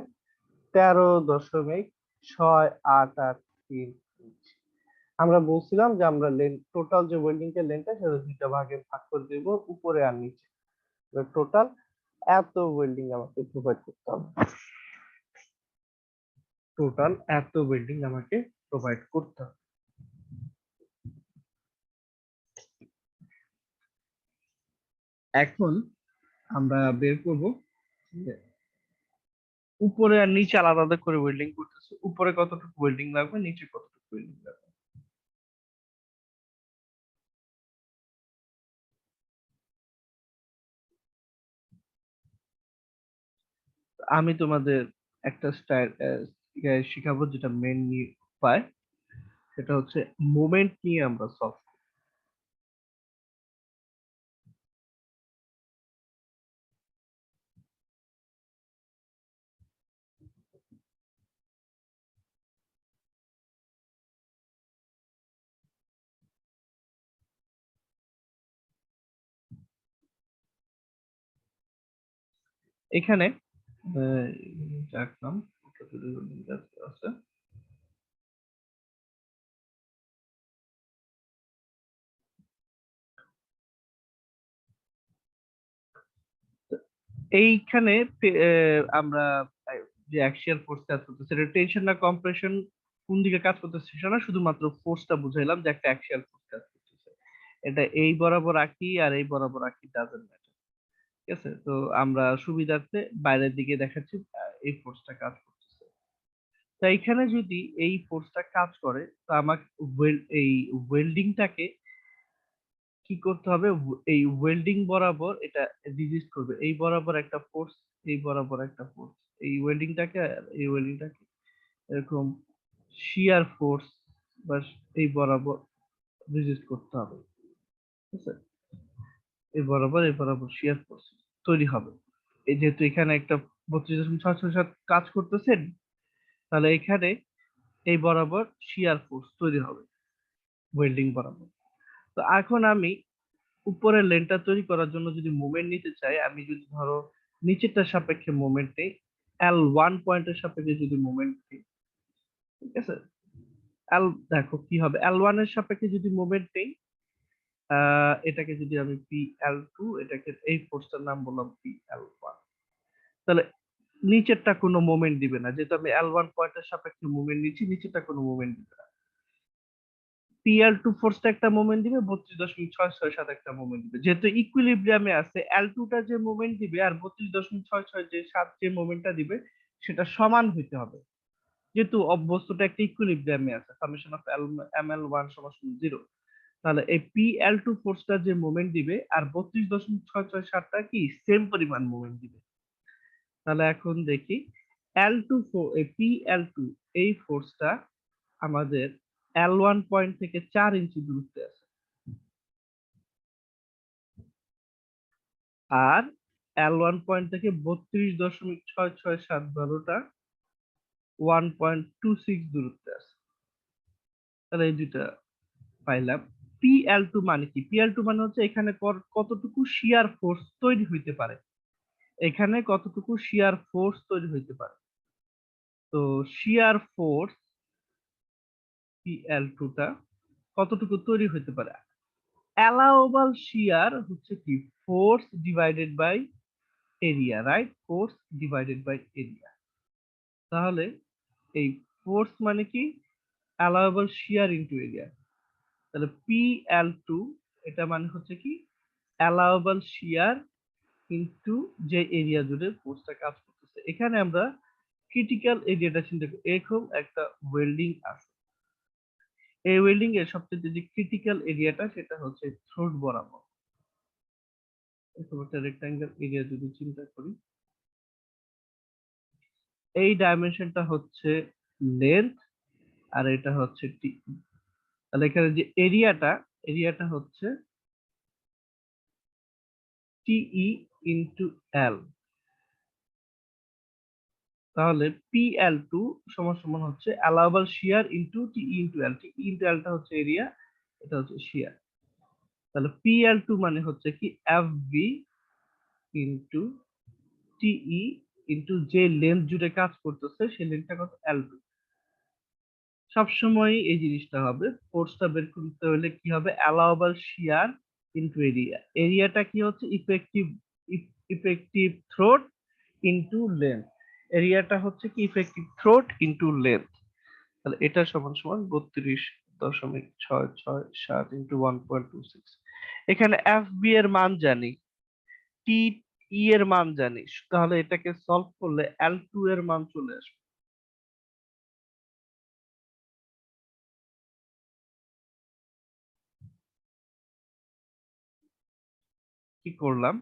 13.6883 ইঞ্চি। আমরা বলছিলাম যে আমরা লেন্থ, টোটাল যে ওয়েল্ডিং এর লেন্থটা সেটা দুইটা ভাগে ভাগ করে দেব, উপরে আর নিচে। টোটাল এত ওয়েল্ডিং আমাকে প্রোভাইড করতে হবে, টোটাল এত ওয়েল্ডিং আমাকে প্রোভাইড করতে হবে। এখন আমরা বের করব উপরে আর নিচে আলাদা আলাদা করে ওয়েল্ডিং করতেছে, উপরে কতটুকু ওয়েল্ডিং লাগবে, নিচে কতটুকু ওয়েল্ডিং লাগবে। আমি তোমাদের একটা স্টাইল শিখাবো, যেটা মেন উপায়, সেটা হচ্ছে মোমেন্ট নিয়ে আমরা সলভ। এখানে রাখলাম আছে। এইখানে আমরা যে অ্যাক্সিয়াল ফোর্স কাজ করতেছে, এটা টেনশন না কম্প্রেশন কোন দিকে কাজ করতেছে সেটা না, শুধুমাত্র ফোর্সটা বুঝাইলাম যে একটা অ্যাক্সিয়াল ফোর্স কাজ করতেছে। এটা এই বরাবর আঁকি আর এই বরাবর আঁকি, ডাজন্ট ম্যাটার। ঠিক আছে, তো আমরা সুবিধার্থে বাইরের দিকে দেখাচ্ছি এই ফোর্সটা কাজ করতেছে। তো এইখানে যদি এই ফোর্সটা কাজ করে, তো আমাকে এই ওয়েল্ডিংটাকে কি করতে হবে, এই ওয়েল্ডিং বরাবর এটা রিজিস্ট করবে, এই বরাবর একটা ফোর্স, এই বরাবর একটা ফোর্স, এই ওয়েল্ডিংটাকে এই ওয়েল্ডিংটাকে এরকম শিয়ার ফোর্স বা এই বরাবর রিজিস্ট করতে হবে। ঠিক আছে, এই বরাবর শিয়ার ফোর্স তৈরি হবে। এই যেহেতু এখানে একটা 32.667 কাজ করতেছে, তাহলে এখানে এই বরাবর শিয়ার ফোর্স তৈরি হবে ওয়েল্ডিং বরাবর। তো এখন আমি উপরের লেনটা তৈরি করার জন্য যদি মোমেন্ট নিতে চাই, আমি যদি ধরো নিচেরটার সাপেক্ষে মোমেন্ট নেই, L1 পয়েন্টের সাপেক্ষে যদি মোমেন্ট নেই, ঠিক আছে, দেখো কি হবে, L1 এর সাপেক্ষে যদি মোমেন্ট নেই, এটাকে যদি আমি PL2, এটাকে এই ফোর্সটার নাম বললাম PL1, তাহলে নিচেরটা কোনো মোমেন্ট দিবে না, যেহেতু আমি L1 পয়েন্টের সাপেক্ষে মোমেন্ট নিচ্ছি, নিচেরটা কোনো মোমেন্ট দিবে না। PL2 ফোর্সটা একটা মোমেন্ট দিবে, 32.667 একটা মোমেন্ট দিবে, যেহেতু ইকুইলিব্রিয়ামে আছে, L2 টা যে মোমেন্ট দিবে আর 32.667 যে মোমেন্টটা দিবে সেটা সমান হইতে হবে, যেহেতু বস্তুটা একটা ইকুইলিব্রিয়ামে আছে, সামেশন অফ ML1 সমান 0। তাহলে এই PL2 ফোর্সটা যে মোমেন্ট দিবে আর 32.667টা কি সেম পরিমাণ মোমেন্ট দিবে। তাহলে এখন দেখি PL2 এই ফোর্সটা আমাদের L1 পয়েন্ট থেকে 4 ইঞ্চি দূরত্বে আছে, আর L1 পয়েন্ট থেকে 32.667 1.26 দূরত্বে আছে। তাহলে এই দুইটা পাইলাম। PL2 মানে কি? PL2 মানে হচ্ছে এখানে কতটুকু শিয়ার ফোর্স তৈরি হইতে পারে, এখানে কতটুকু শিয়ার ফোর্স তৈরি হইতে পারে। তো শিয়ার ফোর্স PL2 টা কতটুকু তৈরি হইতে পারে, অ্যালাউয়েবল শিয়ার হচ্ছে কি force divided by area, right, force divided by area. তাহলে এই ফোর্স মানে কি অ্যালাউয়েবল শিয়ার ইনটু এরিয়া, তাহলে PL2 এটা মানে হচ্ছে কি অ্যালাউয়েবল শিয়ার ইনটু যে এরিয়া জুড়ে ফোর্সটা কাজ করতেছে। এখানে আমরা ক্রিটিক্যাল এরিয়াটা চিন্তা করি, এরকম একটা ওয়েল্ডিং আছে, এই ওয়েল্ডিং এর সবচেয়ে যে ক্রিটিক্যাল এরিয়াটা সেটা হচ্ছে থ্রোট বরাবর, এরকম একটা রেক্টাঙ্গেল এরিয়া যদি চিন্তা করি, এই ডাইমেনশনটা হচ্ছে লেন্থ আর এটা হচ্ছে টি। তাহলে এখানে যে এরিয়াটা হচ্ছে টিই ইনটু এল। তাহলে PL2 সমান সমান হচ্ছে অ্যালাউয়েবল শিয়ার ইনটু টিই ইনটু এল, টিই ইনটু এলটা হচ্ছে এরিয়া, এটা হচ্ছে শিয়ার। তাহলে PL2 মানে হচ্ছে কি FB ইনটু টিই ইনটু যে লেন্থ জুড়ে কাজ করতেছে সেই লেন্থটা কত, L2। সবসময় এই জিনিসটা হবে, ফোর্সটা বের করতে হলে কি হবে, অ্যালাউয়েবল শিয়ার ইনটু এরিয়া, এরিয়াটা কি হচ্ছে ইফেক্টিভ থ্রোট ইনটু লেন্থ, এরিয়াটা হচ্ছে কি ইফেক্টিভ থ্রোট ইনটু লেন্থ। তাহলে এটা সমান সমান 32.667 ইনটু 1.26। এখানে FB এর মান জানি, টি ই এর মান জানি, তাহলে এটাকে সলভ করলে L2 এর মান চলে আসবে। কি করলাম,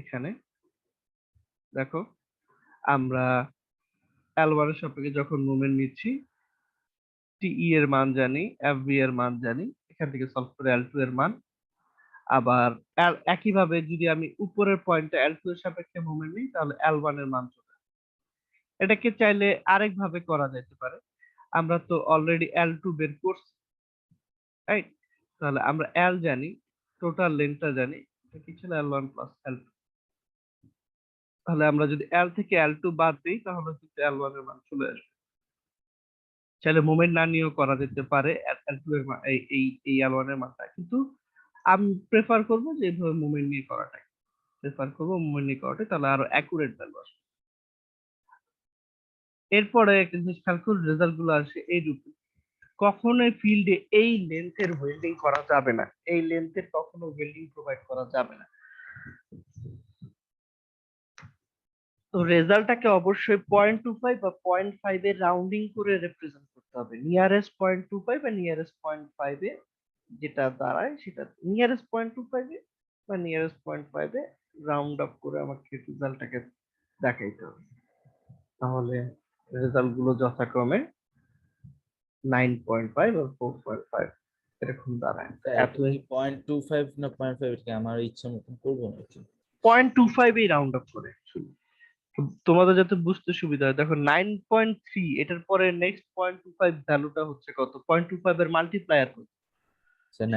এখানে দেখো আমরা L1 এর সাপেক্ষে যখন মোমেন্ট নিচ্ছি, টিই এর মান জানি, এফবি এর মান জানি, এখান থেকে সলভ করে L2 এর মান। আবার একইভাবে যদি আমি উপরের পয়েন্টে L2 এর সাপেক্ষে মোমেন্ট নিই, তাহলে L1 এর মান চলে আসবে। এটাকে চাইলে আরেক ভাবে করা যেতে পারে, আমরা তো অলরেডি L2 বের করছি, রাইট? তাহলে আমরা L জানি, টোটাল লেন্থটা জানি, এটা কি ছিল L1 প্লাস L2। তাহলে আমরা যদি L থেকে L2 বাদ দিই, তাহলে কিন্তু L1 এর মান চলে আসবে। চাইলে মোমেন্ট না নিয়েও করা যেতে পারে L2 এর মান, এই L1 এর মানটা, কিন্তু আমি প্রেফার করবো যে এইভাবে মোমেন্ট নিয়ে করাটাই, তাহলে আরো অ্যাকুরেট ভ্যালু আসবে। এরপরে একটা জিনিস খেয়াল করুন, রেজাল্ট গুলো আসে এই রূপে। কখনোই ফিল্ডে এই লেন্থের ওয়েল্ডিং করা যাবে না, এই লেন্থের কখনো ওয়েল্ডিং প্রোভাইড করা যাবে না। তো রেজাল্টটাকে অবশ্যই 0.25 বা 0.5 এ রাউন্ডিং করে রিপ্রেজেন্ট করতে হবে। নিয়ারেস্ট 0.25 বা নিয়ারেস্ট 0.5 এ যেটা দাঁড়ায়, সেটা নিয়ারেস্ট 0.25 এ বা নিয়ারেস্ট 0.5 এ রাউন্ড আপ করে আমাকে রেজাল্টটাকে দেখাইতে হবে। তাহলে রেজাল্ট গুলো যথাক্রমে 9.5 আর 4.5 এরকম দাঁড়ায়। এত 0.25 না 0.5 এটা আমার ইচ্ছা মতন করবো নাকি? 0.25 এই রাউন্ড আপ করে শুধু। তোমাদের যাতে বুঝতে সুবিধা হয়, দেখো 9.3, এটার পরে নেক্সট 0.25 ভ্যালুটা হচ্ছে কত, 0.25 এর মাল্টিপ্লায়ার কত, স্যার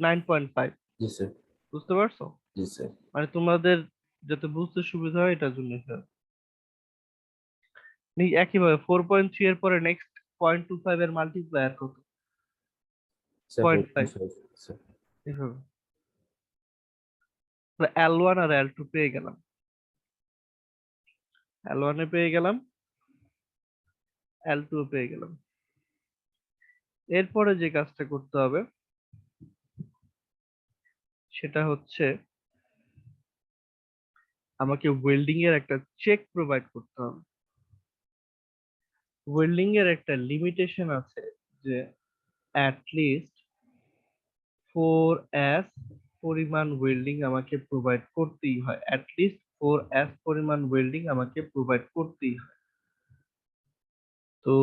9.5। জি স্যার, বুঝতে পারছো? জি স্যার। মানে তোমাদের যাতে বুঝতে সুবিধা হয় এটার জন্য একইভাবে 4.3 এর পরে নেক্সট 0.25 এর মাল্টিপ্লায়ার কত, স্যার 0.5। 4.5 স্যার। এভাবে L1 আর L2 পেয়ে গেলাম, L1 এ পেয়ে গেলাম, L2 এ পেয়ে গেলাম। এরপরে যে কাজটা করতে হবে সেটা হচ্ছে আমাকে ওয়েল্ডিং এর একটা চেক প্রোভাইড করতে হবে। ওয়েল্ডিং এর একটা লিমিটেশন আছে যে অ্যাট লিস্ট 4s পরিমাণ ওয়েল্ডিং আমাকে প্রোভাইড করতেই হয়, অ্যাট লিস্ট 4s পরিমাণ ওয়েল্ডিং আমাকে প্রোভাইড করতেই হয়। তো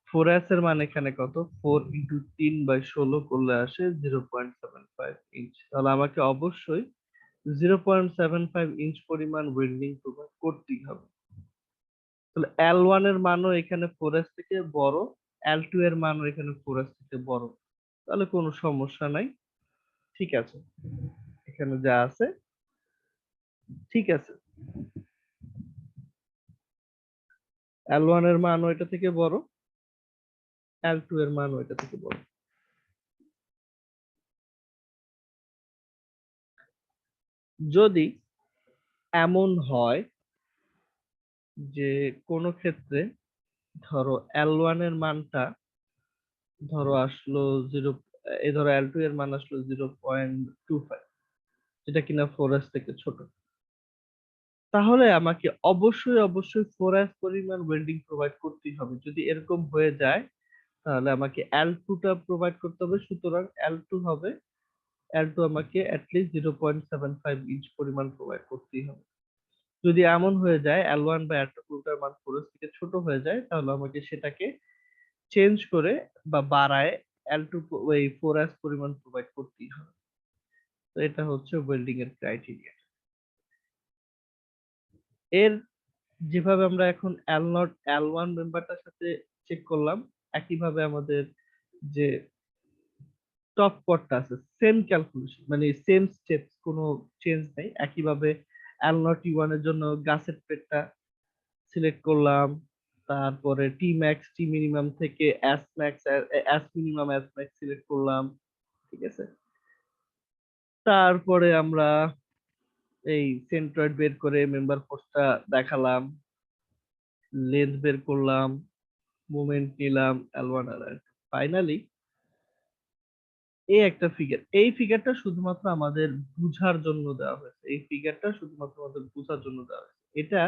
4s এর মান এখানে কত, 4 ইন্টু 3/16 করলে আসে 0.75 ইঞ্চ। তাহলে আমাকে অবশ্যই 0.75 ইঞ্চ পরিমাণ ওয়েল্ডিং প্রোভাইড করতেই হবে। তাহলে L1 এর মানও এখানে 4s থেকে বড়, L2 এর মানও এখানে 4s থেকে বড়, তাহলে কোনো সমস্যা নাই, ঠিক আছে, এখানে যা আছে ঠিক আছে। L1 এর মানও এটা থেকে বড়, L2 এর মানও এটা থেকে বড়। যদি এমন হয় যে কোনো ক্ষেত্রে ধরো L1 এর মানটা ধরো আসলো 0, এই ধরো L2 এর মান আসলো 0.25, যেটা কিনা 4s থেকে ছোট, তাহলে আমাকে অবশ্যই 4s পরিমাণ ওয়েল্ডিং প্রোভাইড করতেই হবে। যদি এরকম হয়ে যায় তাহলে আমাকে L2 টা প্রোভাইড করতে হবে, সুতরাং L2 আমাকে অ্যাটলিস্ট 0.75 ইঞ্চ পরিমাণ প্রোভাইড করতেই হবে। যদি এমন হয়ে যায় L1 বা L2 টার মান 4s থেকে ছোট হয়ে যায়, তাহলে আমাকে সেটাকে চেঞ্জ করে বা বাড়ায় L2 ওই 4s পরিমাণ প্রোভাইড করতেই হবে। তো এটা হচ্ছে ওয়েল্ডিং এর ক্রাইটেরিয়া। এর যেভাবে আমরা এখন L0 L1 মেম্বারটার সাথে চেক করলাম, একইভাবে আমাদের যে টপ কোডটা আছে সেম ক্যালকুলেশন, মানে সেম স্টেপস, কোনো চেঞ্জ নেই। একইভাবে L0 T1 এর জন্য গাছের পেটটা সিলেক্ট করলাম, তারপরে টি ম্যাক্স টি মিনিমাম থেকে S max S minimum S max select করলাম, ঠিক আছে। তারপরে আমরা এই সেন্ট্রয়েড বের করে মেম্বার ফোর্সটা দেখালাম, লেন্থ বের করলাম, মুভমেন্ট নিলাম L1 আর L2। ফাইনালি এই একটা ফিগার, এই ফিগারটা শুধুমাত্র আমাদের বুঝার জন্য দেওয়া হয়েছে, এই ফিগারটা শুধুমাত্র আমাদের বুঝার জন্য দেওয়া হয়েছে। এটা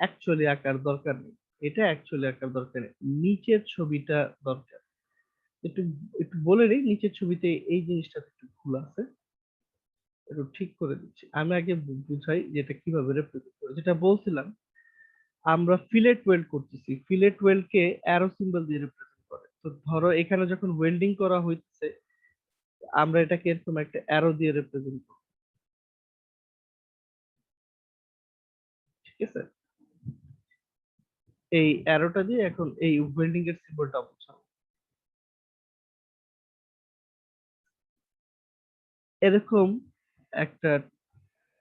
অ্যাকচুয়ালি আঁকার দরকার নেই, এটা অ্যাকচুয়ালি আঁকার দরকার নেই, নিচের ছবিটা দরকার। একটু একটু বলে নেই, নিচের ছবিতে এই জিনিসটা একটু ভুল আছে, একটু ঠিক করে দিচ্ছি। আমি আগে বুঝাই যে এটা কিভাবে রেপ্রেজেন্ট করে। যেটা বলছিলাম, আমরা ফিলেট ওয়েল্ড করতেছি, ফিলেট ওয়েল্ড কে অ্যারো সিম্বল দিয়ে রিপ্রেজেন্ট করে। তো ধরো এখানে যখন ওয়েল্ডিং করা হইতেছে, আমরা এটাকে এরকম একটা অ্যারো দিয়ে রিপ্রেজেন্ট করি, ঠিক আছে? এই অ্যারোটা দিয়ে এখন এই ওয়েল্ডিং এর সিম্বলটা বোঝাবো। এরকম একটা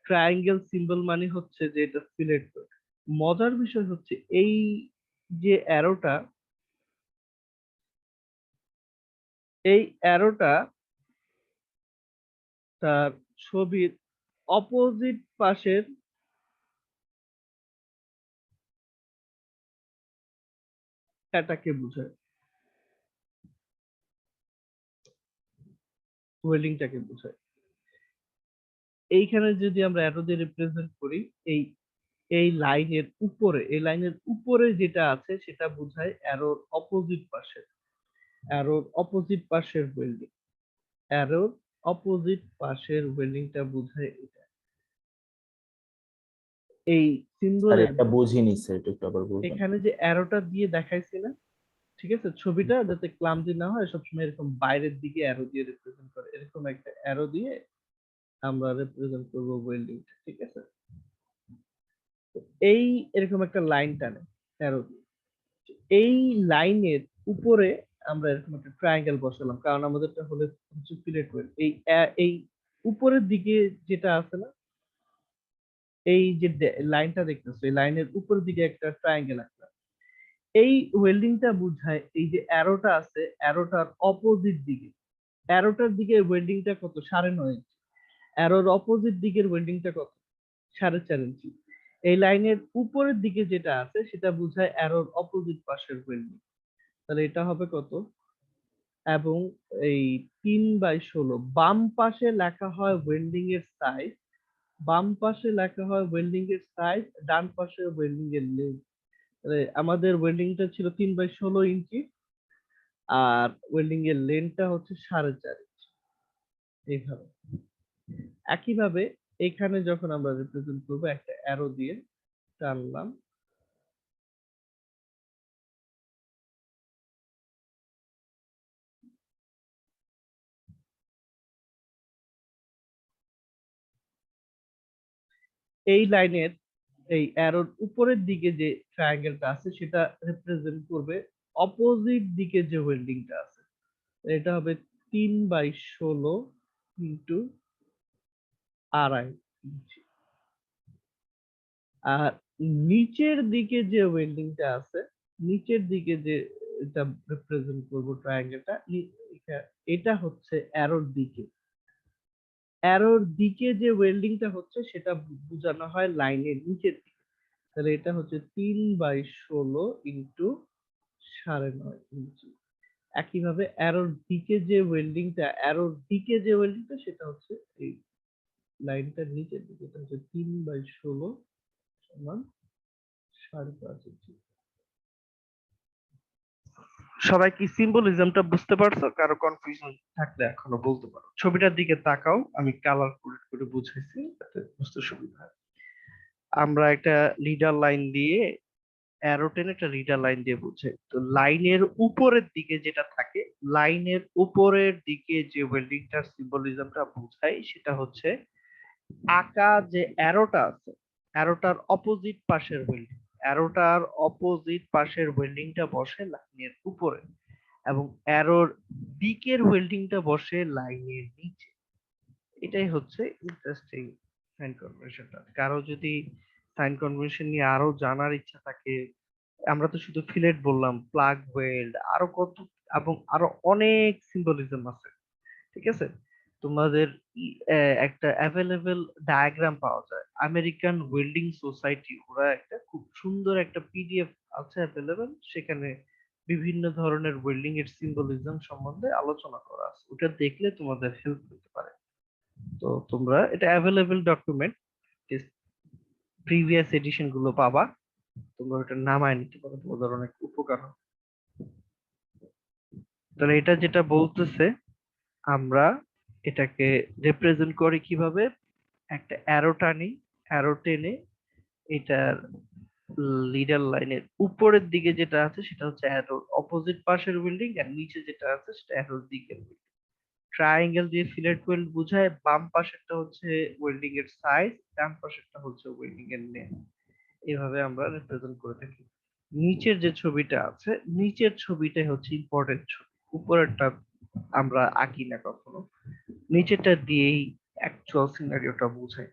ট্রায়াঙ্গেল সিম্বল মানে হচ্ছে যে এটা ফিলেট ওয়েল্ড। মজার বিষয় হচ্ছে এই যে অ্যারোটা, এই অ্যারোটা তার ছবির অপোজিট পাশের এটাকে বোঝায়, ওয়েল্ডিংটাকে বোঝায়। এইখানে যদি আমরা অ্যারো দিয়ে রিপ্রেজেন্ট করি, এই এই লাইনের উপরে, এই লাইনের উপরে যেটা আছে সেটা বোঝায় অ্যারোর অপোজিট পাশে, অ্যারোর অপোজিট পাশের ওয়েল্ডিং, অ্যারোর অপোজিট পাশের ওয়েল্ডিংটা বোঝায় এটা। এই স্যার সিম্বলের এটা বুঝিনি স্যার, এটা একটু আবার বলবেন? এখানে যে অ্যারোটা দিয়ে দেখাইছি না, ঠিক আছে, ছবিটা যাতে ক্লামজি না হয় সবসময় এরকম বাইরের দিকে অ্যারো দিয়ে রিপ্রেজেন্ট করে, এরকম একটা অ্যারো দিয়ে আমরা রিপ্রেজেন্ট করবো ওয়েল্ডিংটা, ঠিক আছে? তো এই এরকম একটা লাইন টানে অ্যারো দিয়ে, এই লাইনের উপরে আমরা এরকম একটা ট্রায়াঙ্গেল বসালাম, কারণ আমাদেরটা হচ্ছে ফিলেট ওয়েল্ড। এই উপরের দিকে যেটা আছে না, এই যে লাইনটা দেখতেছো, এই লাইনের উপরের দিকে একটা ট্রায়াঙ্গেল আঁকলাম। এই ওয়েল্ডিংটা বুঝায় এই যে অ্যারোটা আছে, অ্যারোটার অপোজিট দিকে, অ্যারোটার দিকে ওয়েল্ডিংটা কত, 9.5 ইঞ্চি। অ্যারোর অপোজিট দিকের ওয়েল্ডিংটা কত, 4.5 ইঞ্চি। এই লাইনের উপরের দিকে যেটা আছে সেটা বুঝায় অ্যারোর অপোজিট পাশের ওয়েল্ডিং। তাহলে এটা হবে কত, এবং এই 3/16 বাম পাশে লেখা হয় ওয়েল্ডিং এর সাইজ, বাম পাশে লেখা হয় ওয়েল্ডিং এর সাইজ, ডান পাশে ওয়েল্ডিং এর লেন্থ। আমাদের ওয়েল্ডিংটা ছিল 3/16 ইঞ্চি, আর ওয়েল্ডিং এর লেন্থটা হচ্ছে 4.5 ইঞ্চি। এইভাবে একইভাবে এখানে যখন আমরা রিপ্রেজেন্ট করবো, একটা অ্যারো দিয়ে টানলাম, এই লাইনের এই অ্যারোর উপরের দিকে যে ট্রায়াঙ্গেলটা আছে সেটা রিপ্রেজেন্ট করবে অপোজিট দিকে যে ওয়েল্ডিংটা আছে। এটা হবে 3/16 ইন্টু 2.5 ইঞ্চি। আর নিচের দিকে যে ওয়েল্ডিংটা আছে, নিচের দিকে যে এটা রিপ্রেজেন্ট করবো ট্রায়াঙ্গেলটা, এটা হচ্ছে অ্যারোর দিকে, অ্যারোর দিকে যে ওয়েল্ডিংটা হচ্ছে সেটা বোঝানো হয় লাইনের নিচের দিকে। তাহলে এটা হচ্ছে 3/16 ইন্টু 9.5 ইঞ্চি। একইভাবে অ্যারোর দিকে যে ওয়েল্ডিংটা, অ্যারোর দিকে যে ওয়েল্ডিংটা সেটা হচ্ছে এই লাইনটার নিচের দিকে, এটা হচ্ছে 3/16 সমান 5.5 ইঞ্চি। সবাই কি সিম্বলিজমটা বুঝতে পারছো? কারো কনফিউশন থাকলে এখনো বলতে পারো। ছবিটার দিকে তাকাও, আমি কালার করে বুঝাইছি যাতে বুঝতে সুবিধা হয়। আমরা একটা লিডার লাইন দিয়ে, অ্যারো টেনে একটা লিডার লাইন দিয়ে বুঝাই। তো লাইনের উপরের দিকে যেটা থাকে, লাইনের উপরের দিকে যে ওয়েল্ডিংটার সিম্বলিজমটা বোঝায় সেটা হচ্ছে আঁকা যে অ্যারোটা আছে, অ্যারোটার অপোজিট পাশের ওয়েল্ডিং, অ্যারোটার অপোজিট পাশের ওয়েল্ডিংটা বসে লাইনের উপরে, এবং অ্যারোর দিকের ওয়েল্ডিংটা বসে লাইনের নিচে। এটাই হচ্ছে ইন্টারেস্টিং সাইন কনভেনশনটা। কারো যদি সাইন কনভেনশন নিয়ে আরো জানার ইচ্ছা থাকে, আমরা তো শুধু ফিলেট বললাম, প্লাগ ওয়েল্ড, আরো কত, এবং আরো অনেক সিম্বলিজম আছে, ঠিক আছে? তোমাদের একটা অ্যাভেলেবেল ডায়াগ্রাম পাওয়া যায়, আমেরিকান ওয়েল্ডিং সোসাইটি, ওরা একটা খুব সুন্দর একটা পিডিএফ আছে অ্যাভেলেবেল, সেখানে বিভিন্ন ধরনের ওয়েল্ডিং এর সিম্বলিজম সম্বন্ধে আলোচনা করা আছে, ওটা দেখলে তোমাদের হেল্প করতে পারে। তো তোমরা এটা অ্যাভেলেবেল ডকুমেন্ট, প্রিভিয়াস এডিশন গুলো পাবা, তোমরা ওটা নামায় নিতে পারো, তোমাদের অনেক উপকার হবে। তাহলে এটা যেটা বলতেছে, আমরা এটাকে রিপ্রেজেন্ট করি কিভাবে, একটা অ্যারো টানি, অ্যারো টেনে এটার লিডার লাইনের উপরের দিকে যেটা আছে সেটা হচ্ছে অ্যারোর অপোজিট পাশের বিল্ডিং, আর নিচে যেটা আছে সেটা অ্যারোর দিকের বিল্ডিং। ট্রায়াঙ্গেল দিয়ে ফিলেট ওয়েল্ড বোঝায়, বাম পাশেরটা হচ্ছে ওয়েল্ডিং এর সাইজ, ডান পাশেরটা হচ্ছে ওয়েল্ডিং এর নেম। এভাবে আমরা রিপ্রেজেন্ট করে থাকি। নিচের যে ছবিটা আছে, নিচের ছবিটাই হচ্ছে ইম্পর্টেন্ট ছবি, উপরেরটা আমরা আঁকি না কখনো, নিচেরটা দিয়েই অ্যাকচুয়াল সিনারিওটা বোঝায়।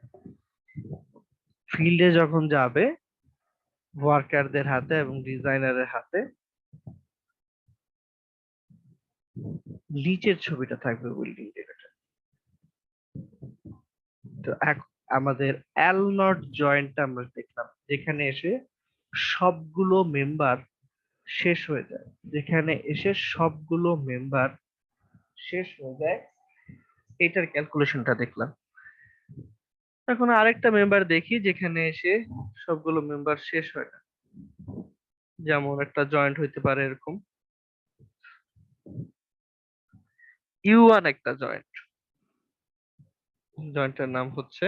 ফিল্ডে যখন যাবে ওয়ার্কারদের হাতে এবং ডিজাইনারের হাতে, নিচের ছবিটা থাকবে বিল্ডিং ডেটাটা। তো আমাদের এল নট জয়েন্টটা আমরা দেখলাম, যেখানে এসে সবগুলো মেম্বার শেষ হয়ে যায়, যেখানে এসে সবগুলো মেম্বার শেষ হয়ে যায়, এটার ক্যালকুলেশনটা দেখলাম। এখন আরেকটা মেম্বার দেখি যেখানে এসে সবগুলো মেম্বার শেষ হয় না, যেমন একটা জয়েন্ট হইতে পারে এরকম, U1 একটা জয়েন্ট, জয়েন্টের নাম হচ্ছে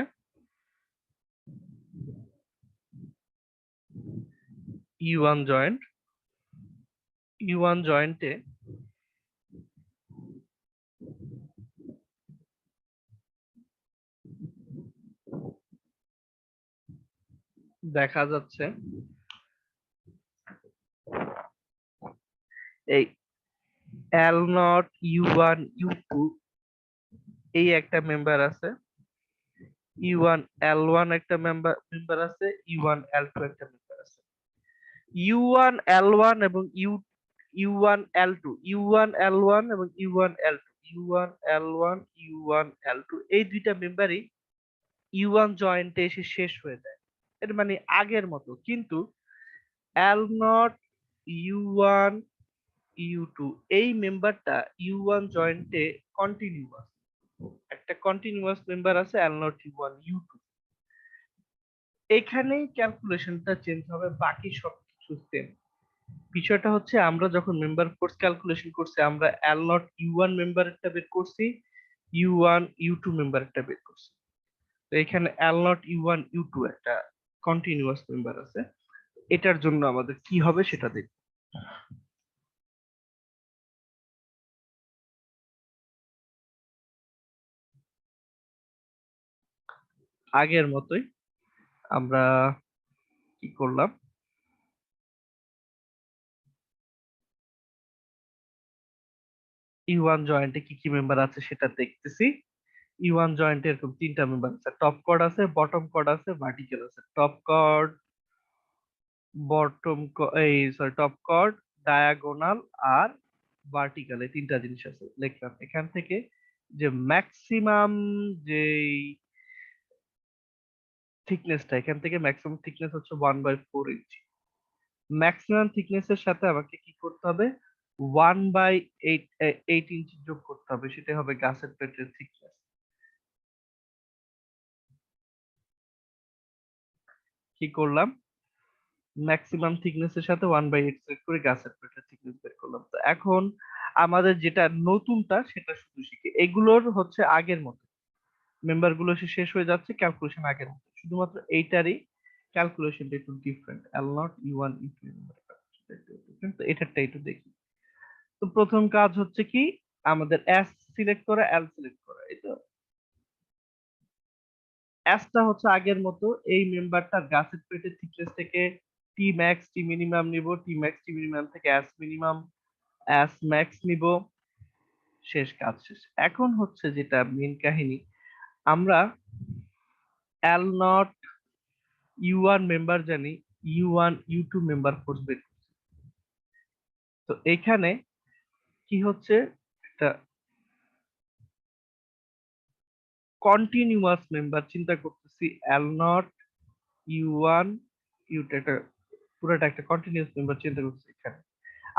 U1 জয়েন্ট। U1 জয়েন্টে দেখা যাচ্ছে এই L0 U1 U2 এই একটা মেম্বার আছে, U1 L1 একটা মেম্বার আছে, U1 L2 একটা মেম্বার আছে। U1 L1 এবং U1 L2, U1 L1 এবং U1 L2, U1 L1 U1 L2 এই দুইটা মেম্বারই U1 জয়েন্টে এসে শেষ হয়ে যায়। এর মানে আগের মতো, কিন্তু L0 U1 U2 এই মেম্বারটা U1 জয়েন্টে কন্টিনিউয়াস, একটা কন্টিনিউয়াস মেম্বার আছে L0 U1 U2। এখানেই ক্যালকুলেশনটা চেঞ্জ হবে, বাকি সবকিছু সেম। বিষয়টা হচ্ছে আমরা যখন মেম্বার ফোর্স ক্যালকুলেশন করছি, আমরা L0 U1 মেম্বারটা বের করছি, U1 U2 মেম্বারটা বের করছি। তো এখানে L0 U1 U2 একটা কন্টিনিউয়াস মেম্বার আছে, এটার জন্য আমাদের কি হবে সেটা দেখব। আগের মতোই আমরা কি করলাম, U1 জয়েন্টে কি কি মেম্বার আছে সেটা দেখতেছি। U1 জয়েন্টে এরকম তিনটা মেম্বার আছে, টপ কর্ড আছে, বটম কর্ড আছে, ভার্টিক্যাল আছে। Top chord, top chord, diagonal আর ভার্টিক্যাল, এই তিনটা জিনিস আছে লিখলাম। এখান থেকে যে ম্যাক্সিমাম যে থিকনেসটা, এখান থেকে ম্যাক্সিমাম থিকনেস হচ্ছে 1/4 ইঞ্চি। ম্যাক্সিমাম থিকনেস এর সাথে আমাকে কি করতে হবে, 1/8 ইঞ্চি যোগ করতে হবে, সেটা হবে গাছের প্লেটের থিকনেস। কি করলাম, ম্যাক্সিমাম থিকনেস এর সাথে 1/8 সেট করে গাছের প্লেটের থিকনেস বের করলাম। তো এখন আমাদের যেটা নতুনটা সেটা শুধু শিখি, এগুলোর হচ্ছে আগের মতো, মেম্বার গুলো শেষ হয়ে যাচ্ছে, ক্যালকুলেশন আগের মতো, শুধুমাত্র এইটারই ক্যালকুলেশনটা একটু ডিফারেন্ট। L0 U1 U2 তো এটারটা একটু দেখি। তো প্রথম কাজ হচ্ছে কি, আমাদের S সিলেক্ট করা, L সিলেক্ট করা, এই তো অ্যাসটা হচ্ছে আগের মতো, এই মেম্বারটার গাছের পেটের থিকনেস থেকে টি ম্যাক্স টি মিনিমাম নিব, টি ম্যাক্স টি মিনিমাম থেকে অ্যাস মিনিমাম অ্যাস ম্যাক্স নিব, শেষ, কাজ শেষ। এখন হচ্ছে যেটা মেন কাহিনী, আমরা L0 U1 মেম্বার জানি, U1 U2 মেম্বার ফোর্স বের করছি। তো এখানে কি হচ্ছে, একটা কন্টিনিউয়াস মেম্বার চিন্তা করতেছি, L0 U1 U2, এটা পুরোটা একটা কন্টিনিউয়াস মেম্বার চিন্তা করতেছি। এখানে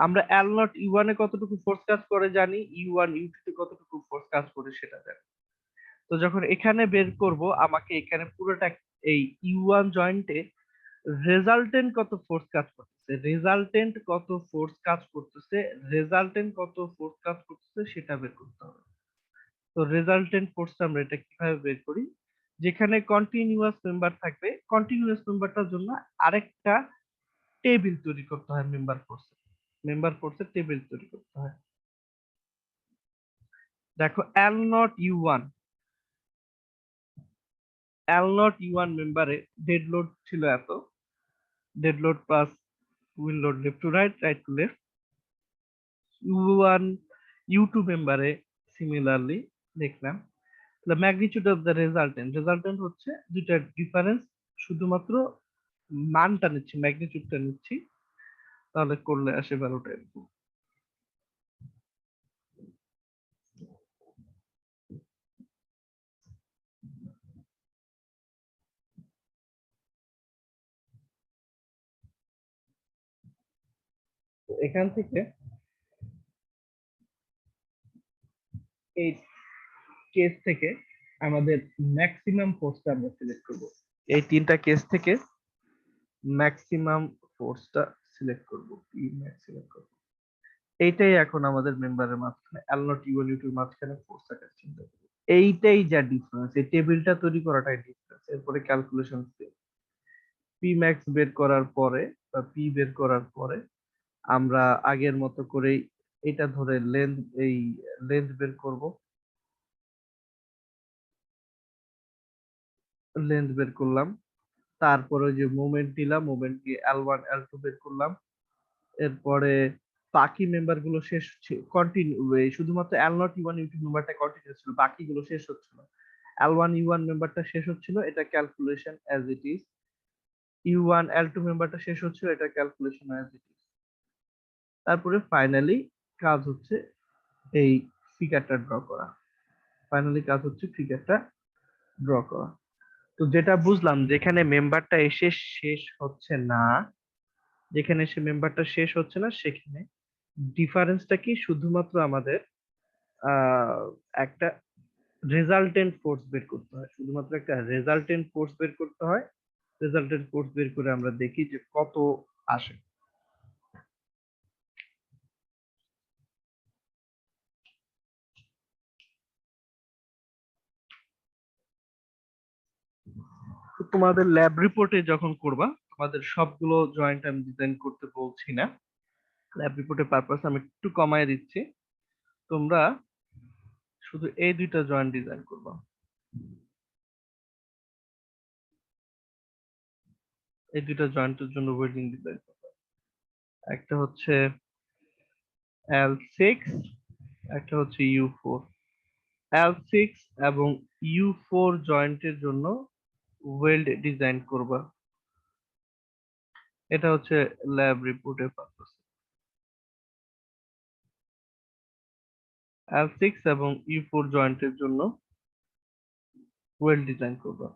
আমরা এল নট ইউ ওয়ানে কতটুকু ফোর্স কাজ করে জানি, ইউ ওয়ান ইউ টু তে কতটুকু ফোর্স কাজ করে সেটা জানি। তো যখন এখানে বের করব আমাকে এখানে পুরোটা এই ইউ ওয়ান জয়েন্টে রেজাল্টেন্ট কত ফোর্স কাজ করতেছে, রেজাল্টেন্ট কত ফোর্স কাজ করতেছে, রেজাল্টেন্ট কত ফোর্স কাজ করতেছে সেটা বের করতে হবে। তো রেজাল্টেন্ট ফোর্সটা আমরা এটা কিভাবে বের করি, যেখানে কন্টিনিউয়াস মেম্বার থাকবে, কন্টিনিউয়াস মেম্বারটার জন্য আরেকটা টেবিল তৈরি করতে হয় মেম্বার ফোর্সের টেবিল তৈরি করতে হয়। দেখো এল নট ইউ ওয়ান মেম্বারে ডেড লোড ছিল এত, dead load plus will load left to right, right to left. U one U two মেম্বারে সিমিলারলি দেখলাম। the magnitude of the resultant হচ্ছে দুইটার ডিফারেন্স, শুধুমাত্র মানটা নিচ্ছি, ম্যাগনিটিউডটা নিচ্ছি, তাহলে করলে আসে 12টা এরকম। তো এখান থেকে এই কেস থেকে আমাদের ম্যাক্সিমাম ফোর্সটা আমরা সিলেক্ট করব। এই তিনটা কেস থেকে ম্যাক্সিমাম ফোর্সটা সিলেক্ট করব, পি ম্যাক্স সিলেক্ট করব। এইটাই এখন আমাদের মেম্বারের মাঝখানে L not U one U two মাঝখানে ফোর্সটাকে চিন্তা করব। এইটাই যা ডিফারেন্স, এই টেবিলটা তৈরি করাটাই ডিফারেন্স। এরপরে ক্যালকুলেশন পি ম্যাক্স বের করার পরে বা পি বের করার পরে আমরা আগের মতো করেই এটা ধরে লেন্থ বের করব, লেন্থ বের করলাম, তারপরে যে মুভমেন্ট নিলাম, মুভমেন্ট দিয়ে L1 L2 বের করলাম। এরপরে বাকি মেম্বার গুলো শেষ কন্টিনিউ, শুধুমাত্র L not U one U two মেম্বারটা কন্টিনিউ ছিল, বাকিগুলো শেষ হচ্ছিল। L1 U1 মেম্বারটা শেষ হচ্ছিল, এটা calculation as it is. U1 L2 মেম্বারটা শেষ হচ্ছিল, এটা ক্যালকুলেশন অ্যাজ ইট ইজ। তারপরে ফাইনালি কাজ হচ্ছে এই ফিগারটা ড্র করা, ড্র করা। তো যেটা বুঝলাম, যেখানে মেম্বারটা এসে শেষ হচ্ছে না, যেখানে এসে মেম্বারটা শেষ হচ্ছে না সেখানে ডিফারেন্সটা কি, শুধুমাত্র আমাদের আহ একটা রেজাল্টেন্ট ফোর্স বের করতে হয়, শুধুমাত্র একটা রেজাল্টেন্ট ফোর্স বের করতে হয়। রেজাল্টেন্ট ফোর্স বের করে আমরা দেখি যে কত আসে। তো তোমাদের ল্যাব রিপোর্টে যখন করবা, তোমাদের সবগুলো জয়েন্ট আমি ডিজাইন করতে বলছি না, ল্যাব রিপোর্টের পারপাস আমি একটু কমায় দিচ্ছি। তোমরা শুধু এই দুইটা জয়েন্ট ডিজাইন করবা, এই দুইটা জয়েন্টের জন্য ওয়েল্ডিং ডিজাইন করবা। একটা হচ্ছে L6, একটা হচ্ছে U4। L6 এবং U4 জয়েন্টের জন্য ওয়েল্ড ডিজাইন করবা, এটা হচ্ছে ল্যাব রিপোর্টের পারপাস। L6 এবং U4 জয়েন্টের জন্য ওয়েল্ড ডিজাইন করবা।